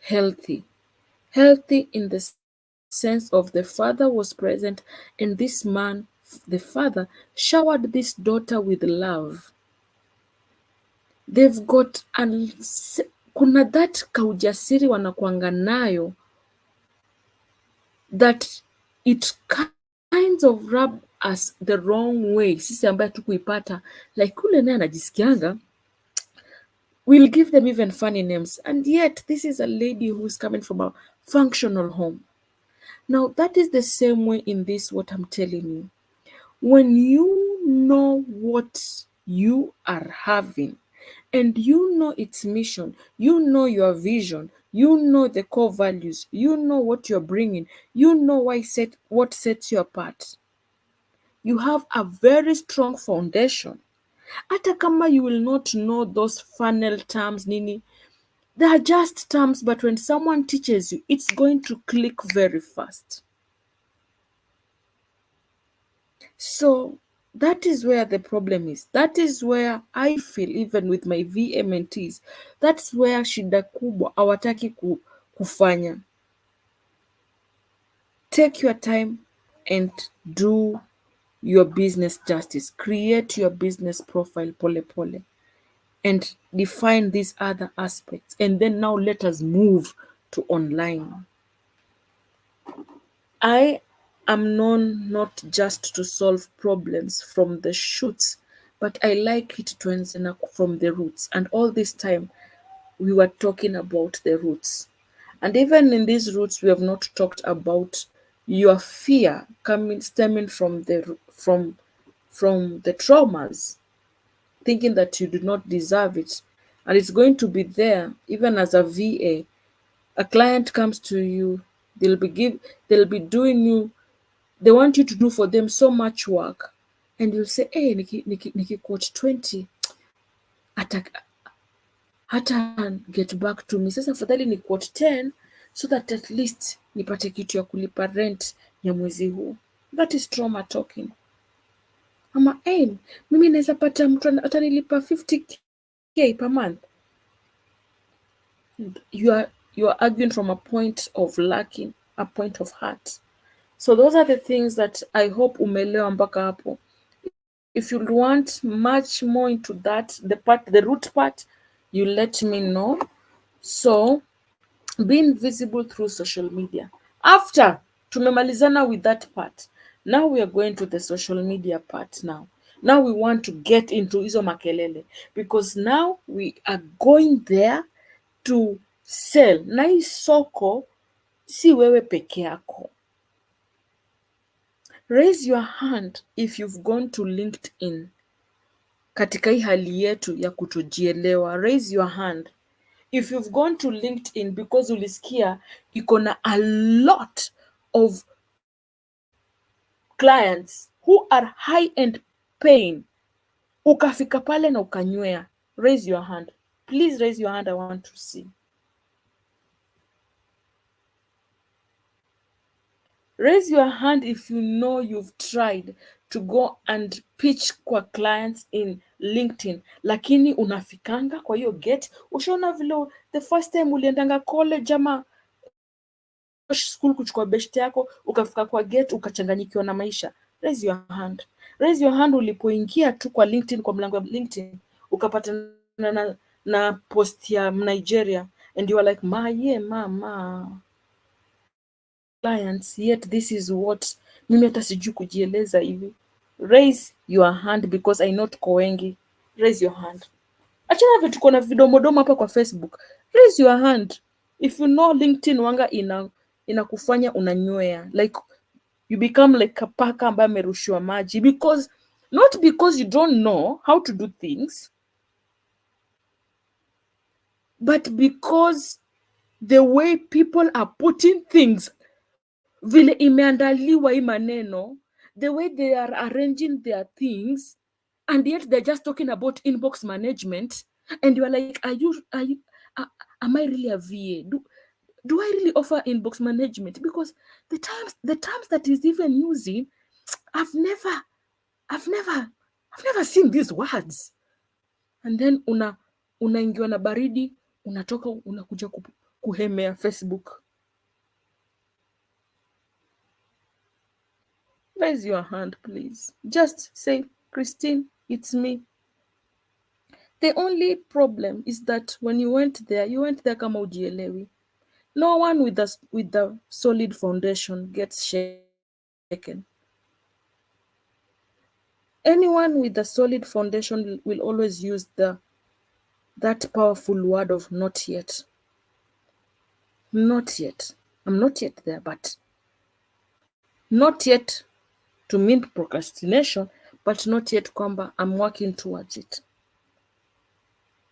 healthy? Healthy in the sense of the father was present, and this man, the father, showered this daughter with love. They've got kuna that kaujasiri wanakuanga nayo that it kinds of rub us the wrong way, sisi ambaye tukuipata, like ule naye anajisikianga, we'll give them even funny names, and yet this is a lady who's coming from a functional home. Now that is the same way in this, what I'm telling you. When you know what you are having and you know its mission, you know your vision, you know the core values, you know what you're bringing, you know what sets you apart, you have a very strong foundation. Hata kama you will not know those funnel terms nini, they are just terms, but when someone teaches you, it's going to click very fast. So that is where the problem is. That is where I feel, even with my VMNTs, that's where shida kubwa hawataki kufanya. Take your time and do your business justice. Create your business profile pole pole and define these other aspects. And then now let us move to online. I am known not just to solve problems from the shoots, but I like it to answer from the roots. And all this time, we were talking about the roots. And even in these roots, we have not talked about your fear stemming from the traumas, thinking that you do not deserve it. And it's going to be there even as a VA. A client comes to you, they'll be doing you, they want you to do for them so much work, and you'll say, hey, niki quote 20 hata get back to me. Sasa afadhali ni quote 10 so that at least nipate kitu ya kulipa rent ya mwezi huu. That is trauma talking. Ama mimi naweza pata mtu atanilipa 50k per month. You are arguing from a point of lacking, a point of heart. So those are the things that I hope umelewa mpaka hapo. If you want much more into that, the root part, you let me know. So being visible through social media. After tumemalizana with that part, now we are going to the social media part now. Now we want to get into hizo makelele because now we are going there to sell. Na hii soko si wewe peke yako. Raise your hand if you've gone to LinkedIn katika hii hali yetu ya kutojielewa. Raise your hand if you've gone to LinkedIn because ulisikia iko na a lot of clients who are high end paying, ukafika pale na ukanywea. Raise your hand. Please raise your hand, I want to see. Raise your hand if you know you've tried to go and pitch kwa clients in LinkedIn, lakini unafikanga kwa hiyo gate. Ushaona vile the first time uliendanga college ama school kuchukua best yako, ukafika kwa gate ukachanganyikiwa na maisha. Raise your hand. Raise your hand ulipoingia tu kwa LinkedIn, kwa mlango wa LinkedIn, ukapata na post ya Nigeria and you are like, mama clients, yet this is what mimi hata sijui kujieleza hivi. Raise your hand because I know tuko wengi. Raise your hand. Achana vitu tuko na vidomodomo hapa kwa Facebook. Raise your hand if you know LinkedIn wanga inakufanya unanywea, like you become like a paka ambaye amerushiwa maji, because not because you don't know how to do things, but because the way people are putting things, vile imeandaliwa hii maneno, the way they are arranging their things, and yet they're just talking about inbox management, and you're like, am I really a VA? Do I really offer inbox management? Because the terms that he's even using, I've never seen these words. And then unaingiwa na baridi, unatoka unakuja kuhemea Facebook. Raise your hand, please. Just say, Christine, it's me. The only problem is that when you went there kama ujielewi. No one with the solid foundation gets shaken. Anyone with a solid foundation will always use that powerful word of not yet. Not yet. I'm not yet there, but not yet to mean procrastination, but not yet kwamba I'm working towards it.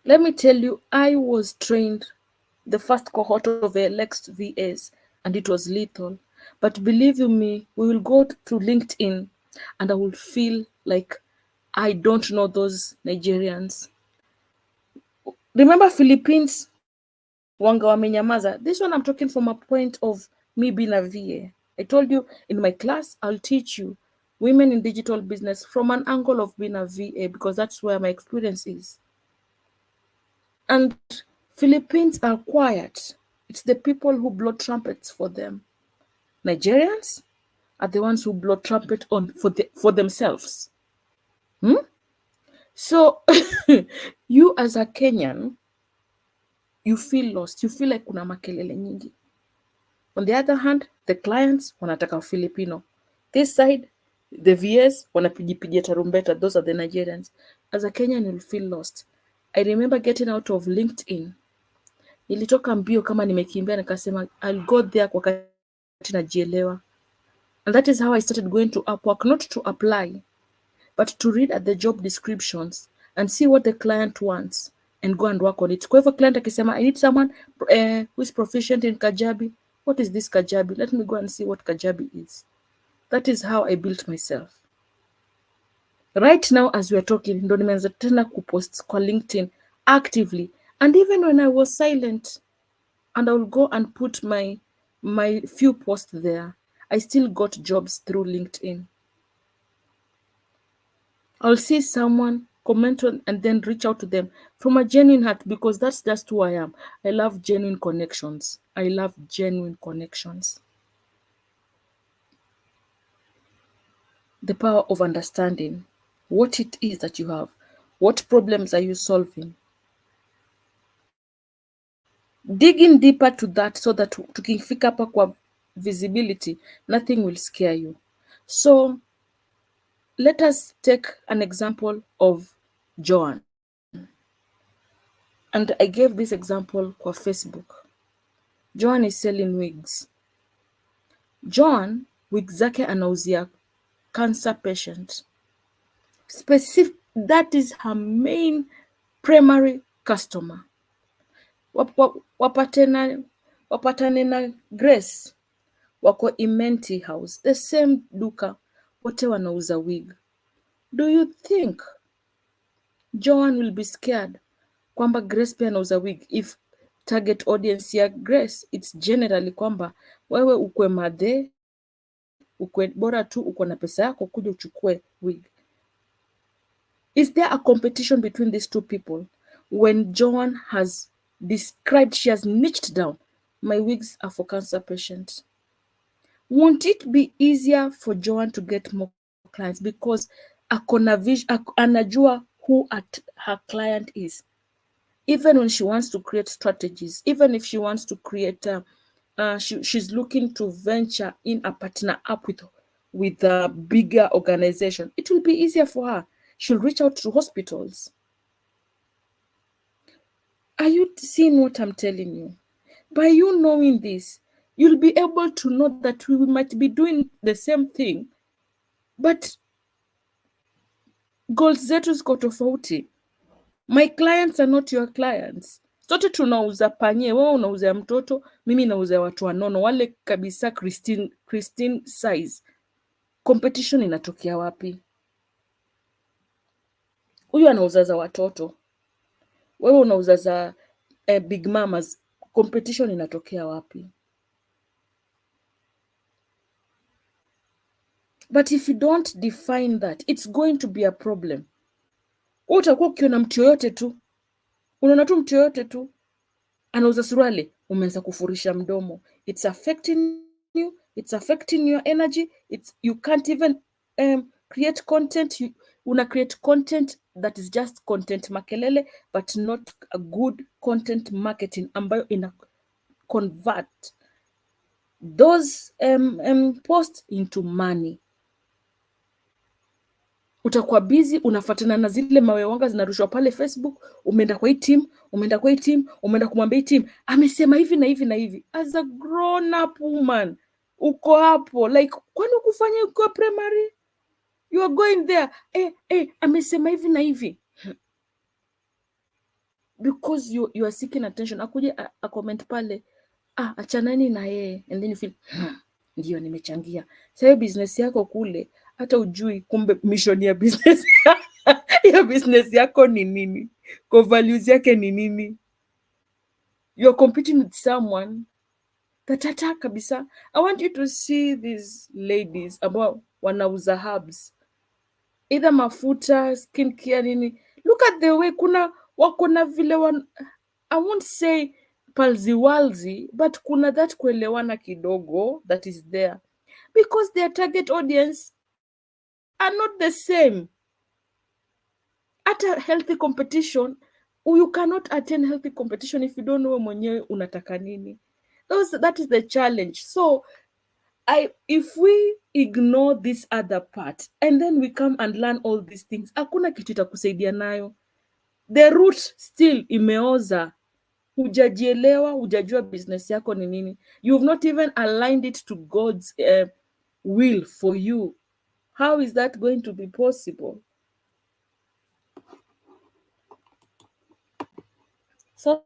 Let me tell you, I was trained the first cohort of Alex VS, and it was lethal. But believe you me, we will go to LinkedIn and I will feel like I don't know those Nigerians. Remember Philippines, Wanga wamenyamaza. This one I'm talking from a point of me being a VA. I told you in my class, I'll teach you women in digital business from an angle of being a VA because that's where my experience is. And Philippines are quiet. It's the people who blow trumpets for them. Nigerians are the ones who blow trumpet for themselves. So you as a Kenyan, you feel lost. You feel like kuna makelele nyingi. On the other hand, the clients wanataka Filipino. This side, the VS wanapigipigia tarumbeta. Those are the Nigerians. As a Kenyan, you'll feel lost. I remember getting out of LinkedIn. Nilitoka mbio kama nimekimbia nikasema I'll go there kwa wakati najielewa. And that is how I started going to Upwork, not to apply, but to read at the job descriptions and see what the client wants and go and work on it. Kwa hivyo client akisema I need someone who is proficient in Kajabi. What is this Kajabi? Let me go and see what Kajabi is. That is how I built myself. Right now as we are talking, ndo nimeanza tena kupost kwa LinkedIn actively. And even when I was silent, and I will go and put my few posts there, I still got jobs through LinkedIn. I'll see someone, comment on, and then reach out to them from a genuine heart because that's just who I am. I love genuine connections. I love genuine connections. The power of understanding what it is that you have. What problems are you solving? Digging deeper to that so that tukifika hapa kwa visibility, nothing will scare you. So let us take an example of Joan. And I gave this example kwa Facebook. Joan is selling wigs. Joan, wig zake anauzia cancer patient. Specific, that is her main primary customer. Wapatane na Grace wako Imenti House, the same duka, wote wanauza wig. Do you think Joan will be scared kwamba Grace pia anauza wig if target audience ya Grace it's generally kwamba wewe ukwe madhe, ukwe bora tu uko na pesa yako kuja uchukue wig? Is there a competition between these two people when Joan has described, she has niched down, my wigs are for cancer patients? Won't it be easier for Joan to get more clients because anajua who her client is? Even when she wants to create strategies, even if she wants to create, she's looking to venture in a partner up with a bigger organization, it will be easier for her. She'll reach out to hospitals. Are you seeing what I'm telling you? By you knowing this, you'll be able to know that we might be doing the same thing, but goals zetu ziko tofauti. My clients are not your clients. Sote tunauza panye, wewe unauza mtoto, mimi nauza watu wanono, wale kabisa Christine size. Competition inatokea wapi? Huyu anauza za watoto, wewe unauza za big mamas. competition inatokea wapi? But if you don't define that, it's going to be a problem. Utakuwa ukiona mtu yoyote tu, unaona tu mtu yoyote tu anauza suruali, umeanza kufurisha mdomo. It's affecting you, it's affecting your energy, you can't even create content. Una create content that is just content makelele, but not a good content marketing ambayo ina convert those posts into money. Utakuwa busy unafuatana na zile mawe wanga zinarushwa pale Facebook, umeenda kwa hii team, umeenda kumwambia hii team amesema hivi na hivi na hivi. As a grown up woman, uko hapo like, kwani ukufanya uko primary? You are going there, amesema hivi na hivi, because you are seeking attention. Akuje a comment pale, achanani na yeye, and then you feel ndio nimechangia. Sasa business yako kule hata ujui kumbe mission ya business ya business yako ni nini, core values yake ni nini. You're competing with someone that hata kabisa. I want you to see these ladies ambao wanauza herbs, either mafuta, skincare, nini. Look at the way kuna wako na vile I won't say palziwalzi, but kuna that kuelewana kidogo that is there, because their target audience are not the same. At a healthy competition, you cannot attend healthy competition if you don't know mwenyewe unataka nini. That is the challenge. So if we ignore this other part and then we come and learn all these things, hakuna kitu itakusaidia nayo. The root still imeoza. Hujajielewa, hujajua business yako ni nini. You've not even aligned it to God's will for you. How is that going to be possible? So,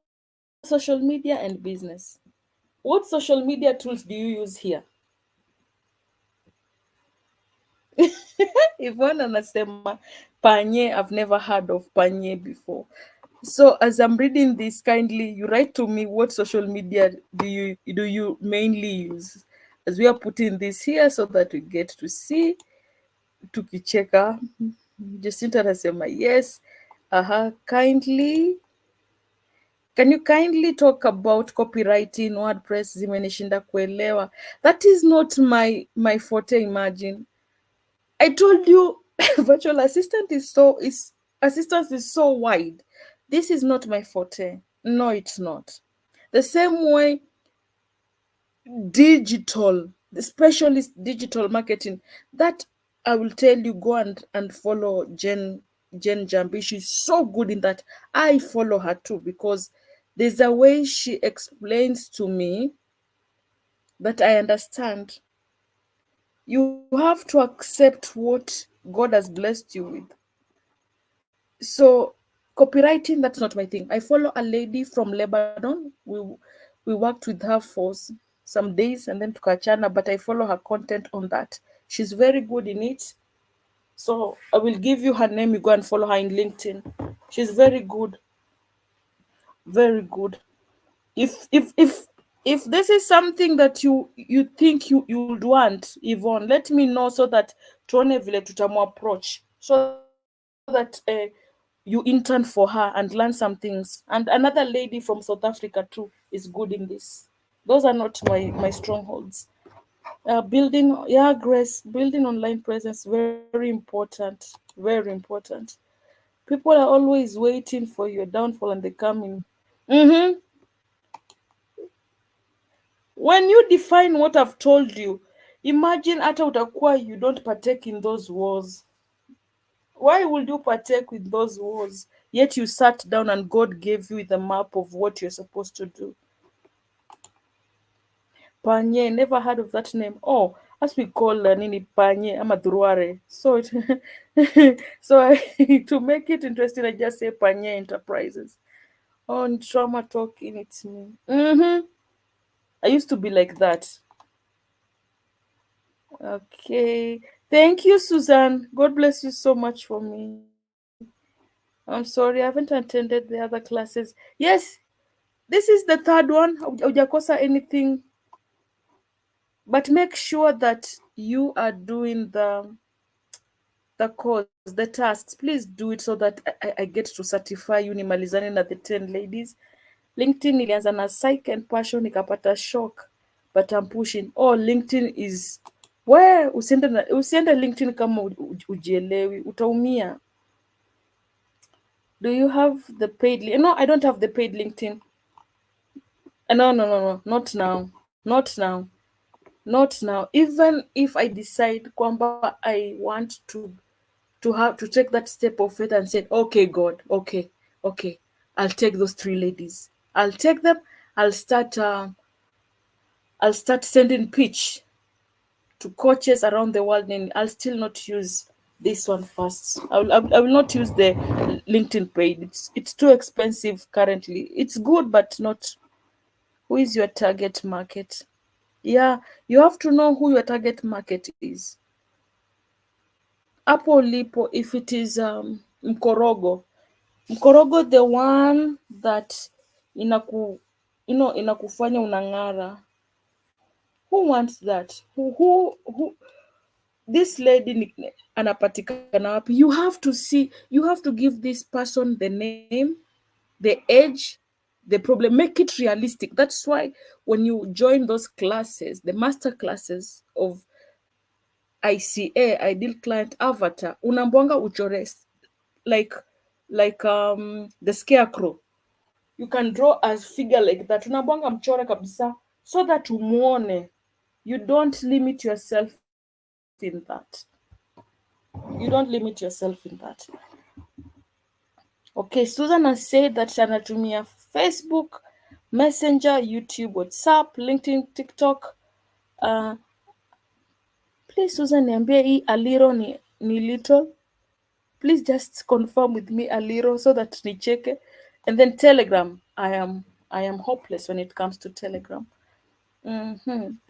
social media and business. What social media tools do you use here? Yvonne anasema Panye, I've never heard of Panye before. So as I'm reading this, kindly you write to me what social media do you mainly use, as we are putting this here so that we get to see. Tukicheka. Jacinta anasema yes. Can you kindly talk about copywriting, WordPress? Zimenishinda kuelewa. That is not my forte. Imagine I told you virtual assistant assistance is so wide. This is not my forte. No, it's not. The same way digital, the specialist digital marketing, that I will tell you, go and follow Jen Jambi. She's so good in that. I follow her too, because there's a way she explains to me that I understand. You have to accept what God has blessed you with. So copywriting, that's not my thing. I follow a lady from Lebanon. We worked with her for some days and then tukachana, but I follow her content on that. She's very good in it. So I will give you her name. You go and follow her in LinkedIn. She's very good. Very good. If this is something that you think you would want, Yvonne, let me know so that tuone vile tutamu approach, so that you intern for her and learn some things. And another lady from South Africa too is good in this. Those are not my strongholds. Building online presence, very important, very important. People are always waiting for your downfall and they come in. When you define what I've told you, imagine hata utakuwa you don't partake in those wars. Why would you partake with those wars? Yet you sat down and God gave you the map of what you're supposed to do. Panye, never heard of that name. Oh, as we call Nini Panye, ama Duruare. So to make it interesting, I just say Panye Enterprises. On Trauma Talking, it's me. I used to be like that. Okay. Thank you, Susan. God bless you so much for me. I'm sorry, I haven't attended the other classes. Yes, This is the third one. Hujakosa anything, but make sure that you are doing the course, the tasks. Please do it so that I get to certify you nimalizane na the 10 ladies. LinkedIn nilianza na psych and passion nikapata shock, but I'm pushing. Oh, LinkedIn is where usiende LinkedIn kama ujielewi, utaumia. Do you have the paid? No, I don't have the paid LinkedIn. No, not now, not now, not now. Even if I decide kwamba I want to have to take that step of faith and say, okay, God, okay, I'll take those 3 ladies. I'll take them. I'll start. I'll start sending pitch to coaches around the world, and I'll still not use this one first. I will not use the LinkedIn paid. It's too expensive currently. It's good, but not. Who is your target market? Yeah, you have to know who your target market is. Hapo ulipo, if it is mkorogo, the one that inakufanya unang'ara. Who wants that? Who this lady anapatikana wapi? You have to see, you have to give this person the name, the age, the problem, make it realistic. That's why when you join those classes, the master classes of ICA, Ideal Client Avatar, unambwanga uchore like the scarecrow. You can draw a figure like that, unambwanga mchore kabisa, so that umuone. You don't limit yourself in that. Okay, Susan has said that anatumia Facebook, Messenger, YouTube, WhatsApp, LinkedIn, TikTok. Please Susan, niambie hii Aliro ni little. Please just confirm with me Aliro so that nicheke. And then Telegram. I am hopeless when it comes to Telegram.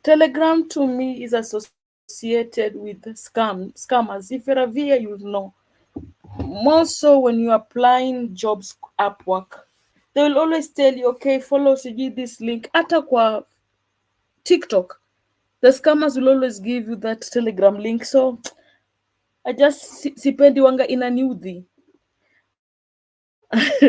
Telegram to me is associated with scammers. If you're a VA, you'll know. More so when you're applying jobs Upwork, they will always tell you, okay, follow this link. Hata kwa TikTok, the scammers will always give you that Telegram link. So I just sipendi wanga inaniudhi.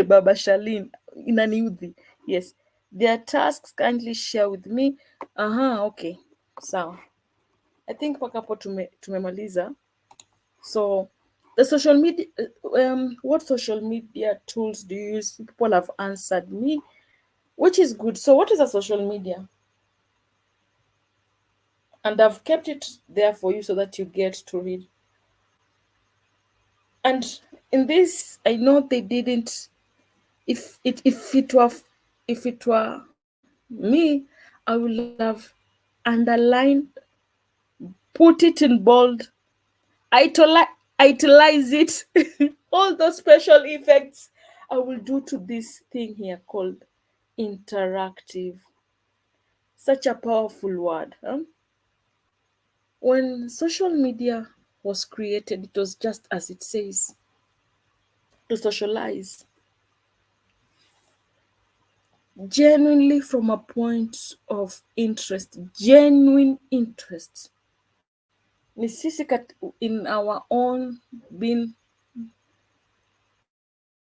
Baba Shalin, inaniudhi. Yes, their tasks kindly share with me. Okay, sawa. I think paka hapo tumemaliza. So the social media, what social media tools do you use? People have answered me, which is good. So what is a social media? And I've kept it there for you so that you get to read. And in this, I know they didn't. If it were me, I would have underlined, put it in bold, italize it, all those special effects I will do to this thing here called interactive. Such a powerful word. When social media was created, it was just as it says, to socialize. Genuinely from a point of interest, genuine interest. Ni sisi in our own being,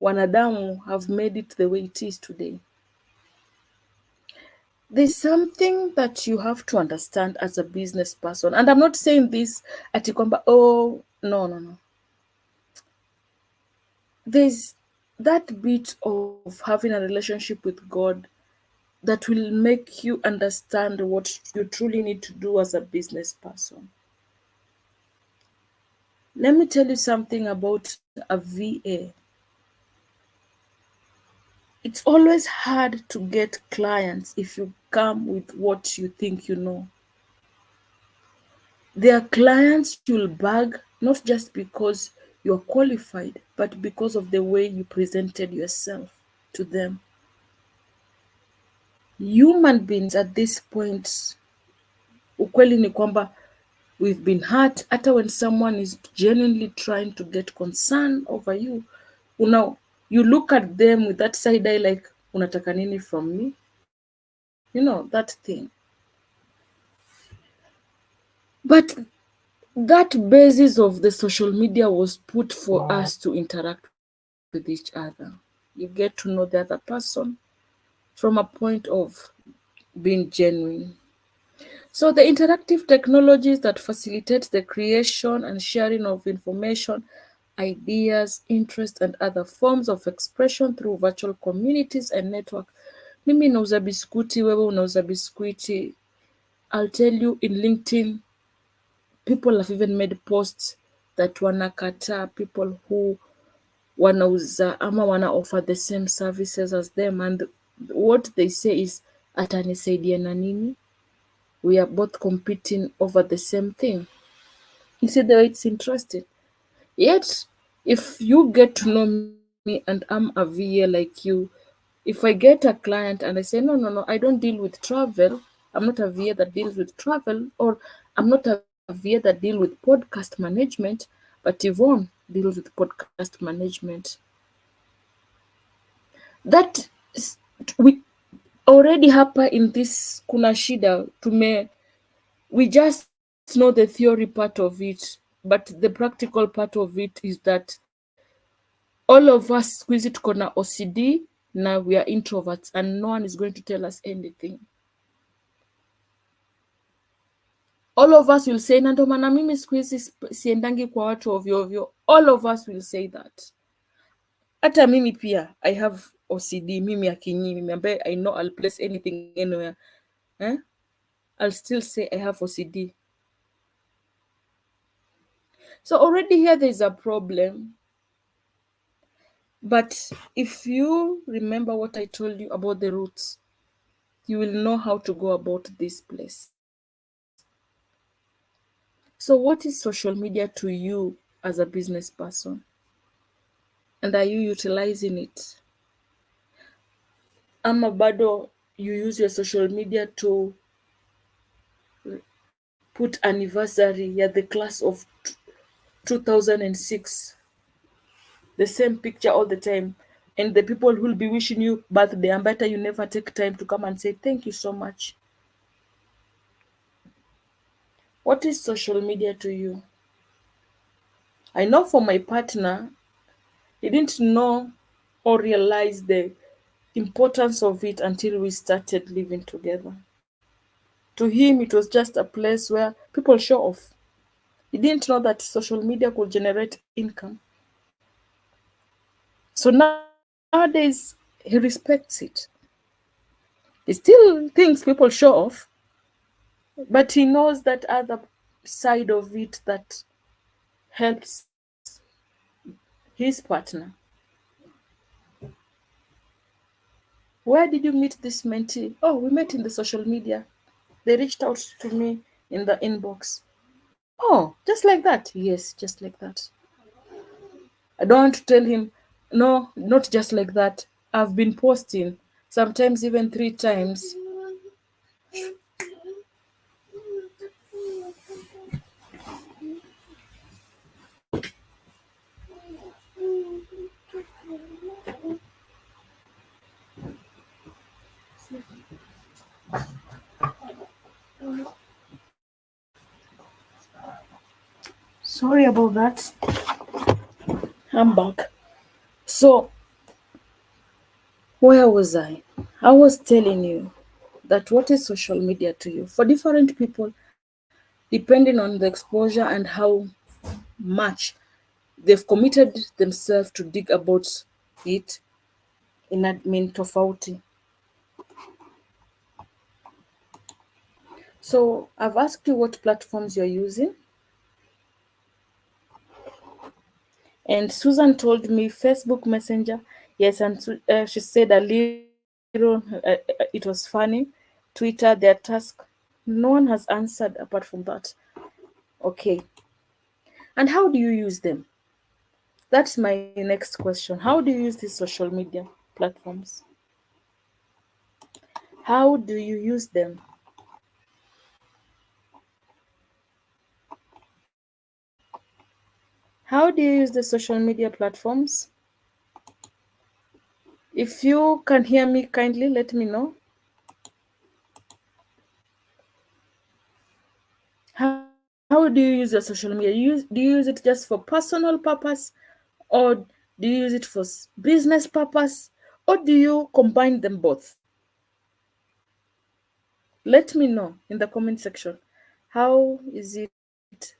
wanadamu have made it the way it is today. There's something that you have to understand as a business person. And I'm not saying this ati kwamba, oh, no. There's that bit of having a relationship with God that will make you understand what you truly need to do as a business person. Let me tell you something about a VA. It's always hard to get clients if you come with what you think you know. There are clients you'll bag not just because you're qualified, but because of the way you presented yourself to them. Human beings at this point, ukweli ni kwamba we've been hurt. Hata when someone is genuinely trying to get concern over you, you look at them with that side eye like, unataka nini from me, that thing. But that basis of the social media was put for us to interact with each other. You get to know the other person from a point of being genuine. So the interactive technologies that facilitate the creation and sharing of information, ideas, interests, and other forms of expression through virtual communities and network. Mimi nauza biskuti, wewe unauza biskuiti. I'll tell you, in LinkedIn, people have even made posts that wanakataa people who wanauza ama wana offer the same services as them, and what they say is atanisaidia na nini, we are both competing over the same thing. You see the way it's interesting. Yet if you get to know me and I'm a VA like you, if I get a client and I say no, I don't deal with travel, I'm not a VA that deals with travel, or I'm not a VA that deal with podcast management, but Yvonne deals with podcast management, that we already hapa in this kuna shida, we just know the theory part of it, but the practical part of it is that all of us squeeze it kona OCD, na we are introverts and no one is going to tell us anything. All of us will say na ndo maana mimi siku hizi siendangi kwa watu ovyo ovyo. All of us will say that. Hata mimi pia I have OCD, mimi akinyi, mimi ambaye I know I'll place anything anywhere. I'll still say I have OCD. So already here there is a problem. But if you remember what I told you about the roots, you will know how to go about this place. So what is social media to you as a business person? And are you utilizing it? Ama bado you use your social media to put anniversary ya the class of 2006, the same picture all the time, and the people who will be wishing you birthday and better you never take time to come and say thank you so much. What is social media to you? I know for my partner, he didn't know or realize the importance of it until we started living together. To him, it was just a place where people show off. He didn't know that social media could generate income. So nowadays, he respects it. He still thinks people show off, but he knows that other side of it that helps his partner. Where did you meet this mentee? Oh, we met in the social media. They reached out to me in the inbox. Oh, just like that? Yes, just like that. I don't want to tell him, no, not just like that. I've been posting, sometimes even 3 times. Sorry about that. I'm back. So, where was I? I was telling you that what is social media to you? For different people, depending on the exposure and how much they've committed themselves to dig about it, in tofauti. So I've asked you what platforms you're using. And Susan told me Facebook Messenger. Yes, and she said a little, it was funny. Twitter, their task. No one has answered apart from that. Okay. And how do you use them? That's my next question. How do you use these social media platforms? How do you use them? How do you use the social media platforms? If you can hear me, kindly let me know. How do you use your social media? Do you use it just for personal purpose, or do you use it for business purpose, or do you combine them both? Let me know in the comment section. How is it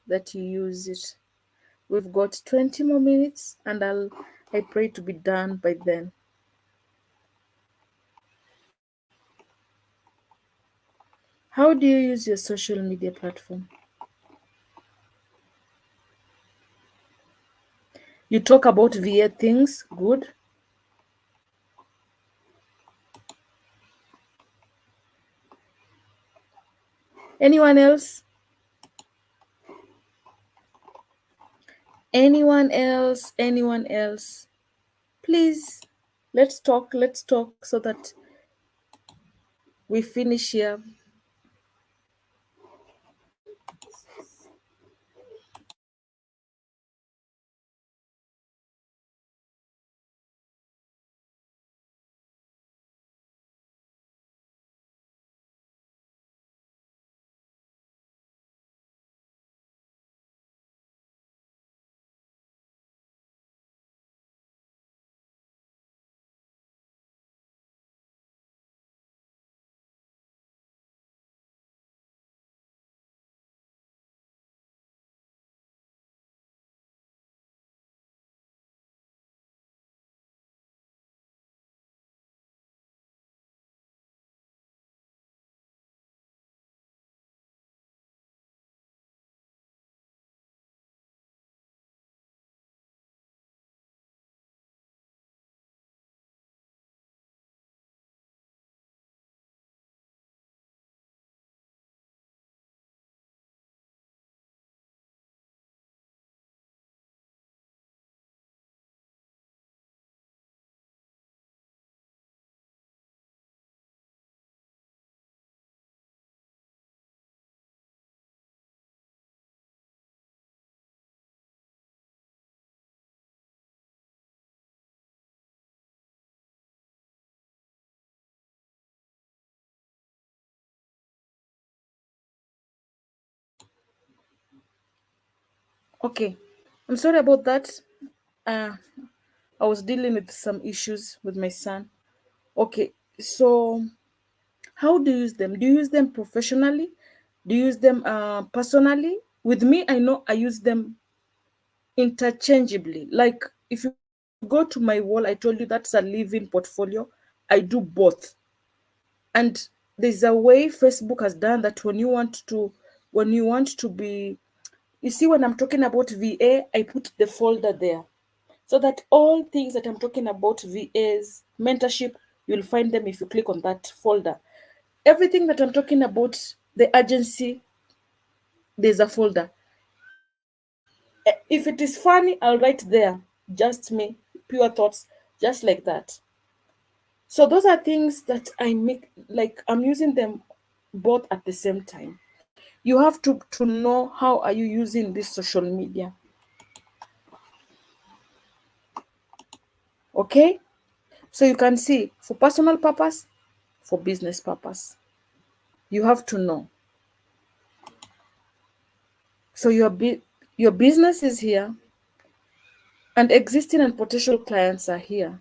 that you use it? We've got 20 more minutes, and I pray to be done by then. How do you use your social media platform? You talk about VA things, good. Anyone else? Anyone else? Anyone else? Please, let's talk so that we finish here. Okay, I'm sorry about that. Uh, I was dealing with some issues with my son. Okay, so how do you use them? Do you use them professionally? Do you use them personally? With me, I know I use them interchangeably. Like if you go to my wall, I told you that's a living portfolio. I do both. And there's a way Facebook has done that when you want to be, you see, when I'm talking about VA, I put the folder there. So that all things that I'm talking about, VAs, mentorship, you'll find them if you click on that folder. Everything that I'm talking about, the agency, there's a folder. If it is funny, I'll write there, just me, pure thoughts, just like that. So those are things that I make, like I'm using them both at the same time. You have to know how are you using this social media. Okay? So you can see for personal purpose, for business purpose. You have to know. So your business is here, and existing and potential clients are here.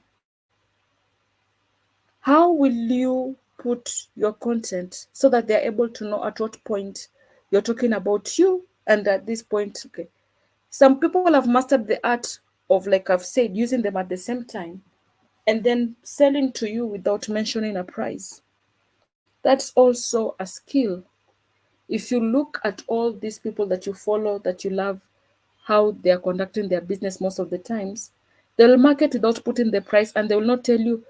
How will you put your content so that they're able to know at what point you're talking about you, and at this point, okay. Some people have mastered the art of, like I've said, using them at the same time and then selling to you without mentioning a price. That's also a skill. If you look at all these people that you follow, that you love, how they are conducting their business most of the times, they'll market without putting the price, and they will not tell you,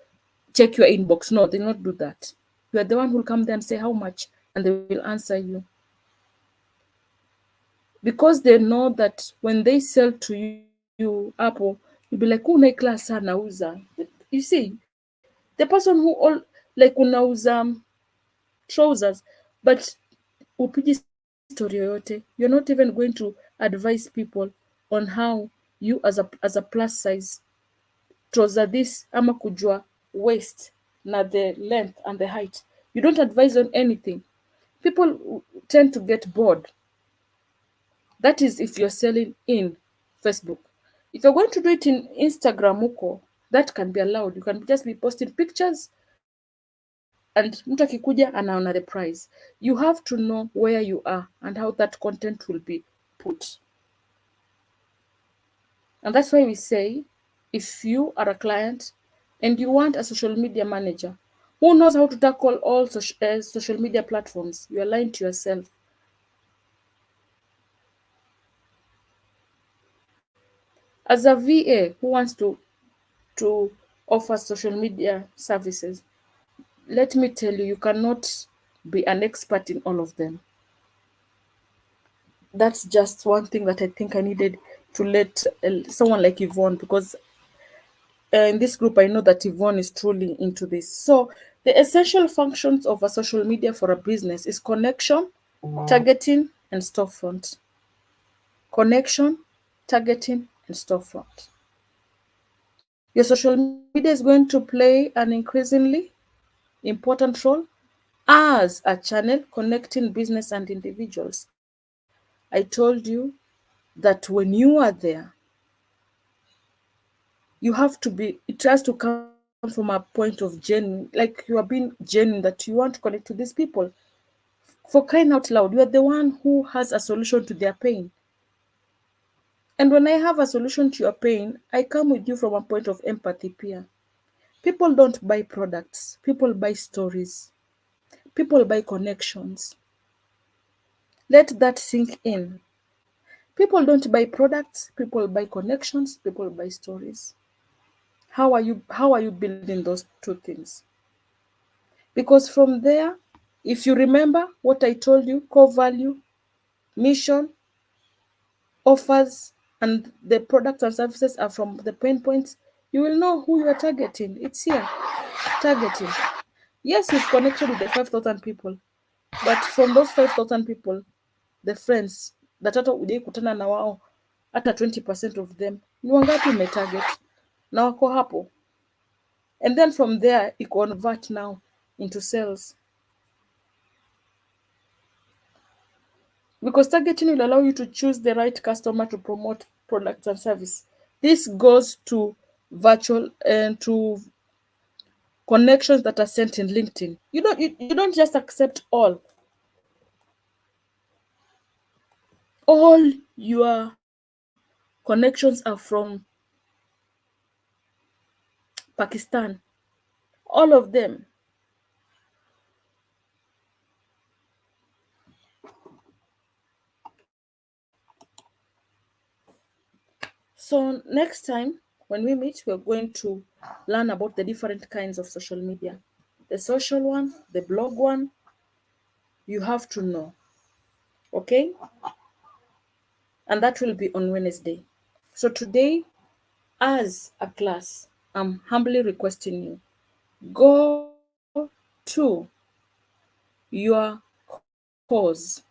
check your inbox. No, they'll not do that. You are the one who'll come there and say how much, and they will answer you. Because they know that when they sell to you Apple, you'll be like, unaikla sana nauza. You see, the person who all, like unauza trousers, but upigi story yoyote. You're not even going to advise people on how you as a plus size trouser this ama kujua waist, na the length and the height. You don't advise on anything. People tend to get bored. That is if you're selling in Facebook. If you're going to do it in Instagram huko, that can be allowed. You can just be posting pictures and mtu akikuja anaona the price. You have to know where you are and how that content will be put. And that's why we say, if you are a client and you want a social media manager who knows how to tackle all social media platforms, you are lying to yourself. As a VA who wants to offer social media services, let me tell you, you cannot be an expert in all of them. That's just one thing that I think I needed to let someone like Yvonne, because in this group, I know that Yvonne is truly into this. So, the essential functions of a social media for a business is connection, targeting, and storefront. Connection, targeting, and storefront. Your social media is going to play an increasingly important role as a channel connecting business and individuals. I told you that when you are there, you have to be, it has to come from a point of genuine, like you are being genuine, that you want to connect to these people. For crying out loud, you are the one who has a solution to their pain. And when I have a solution to your pain, I come with you from a point of empathy, Pia. People don't buy products, people buy stories, people buy connections. Let that sink in. People don't buy products, people buy connections, people buy stories. How are you building those two things? Because from there, if you remember what I told you, core value, mission, offers, and the products and services are from the pain points, you will know who you are targeting. It's here. Targeting. Yes, you've connected with the 5,000 people, but from those 5,000 people, the friends that hata ujai kutana na wao hata 20% of them, ni wangapi umetarget na wako hapo? And then from there, you convert now into sales. Because targeting will allow you to choose the right customer to promote products and service. This goes to virtual and to connections that are sent in LinkedIn. You don't just accept all your connections are from Pakistan. All of them. So next time when we meet, we're going to learn about the different kinds of social media. The social one, the blog one, you have to know. Okay? And that will be on Wednesday. So today, as a class, I'm humbly requesting you, go to your course,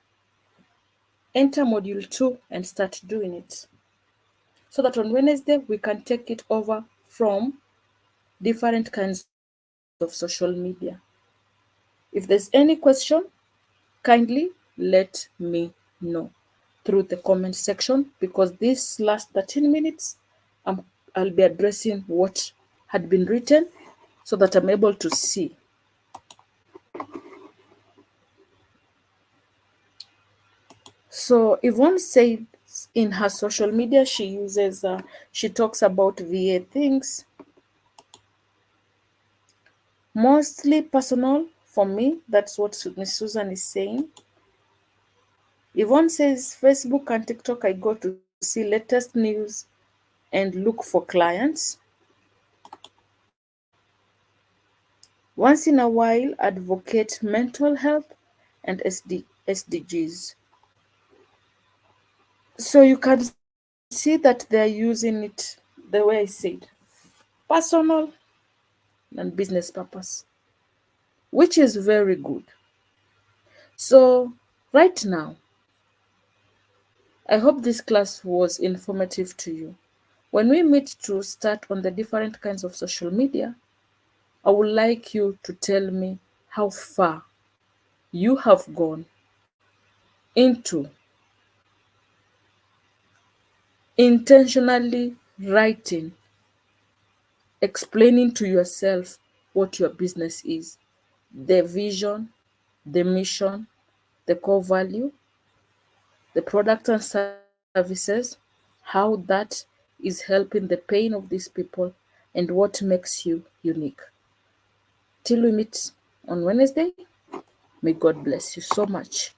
enter module 2 and start doing it. So that on Wednesday we can take it over from different kinds of social media. If there's any question, kindly let me know through the comment section, because this last 13 minutes I'll be addressing what had been written so that I'm able to see. So Yvonne said in her social media she talks about VA things, mostly personal for me. That's what Miss Susan is saying. Yvonne says Facebook and TikTok I go to see latest news and look for clients. Once in a while, advocate mental health and SDGs. So you can see that they're using it the way I said, personal and business purpose, which is very good. So, right now, I hope this class was informative to you. When we meet to start on the different kinds of social media, I would like you to tell me how far you have gone into intentionally writing, explaining to yourself what your business is, the vision, the mission, the core value, the product and services, how that is helping the pain of these people, and what makes you unique. Till we meet on Wednesday, may God bless you so much.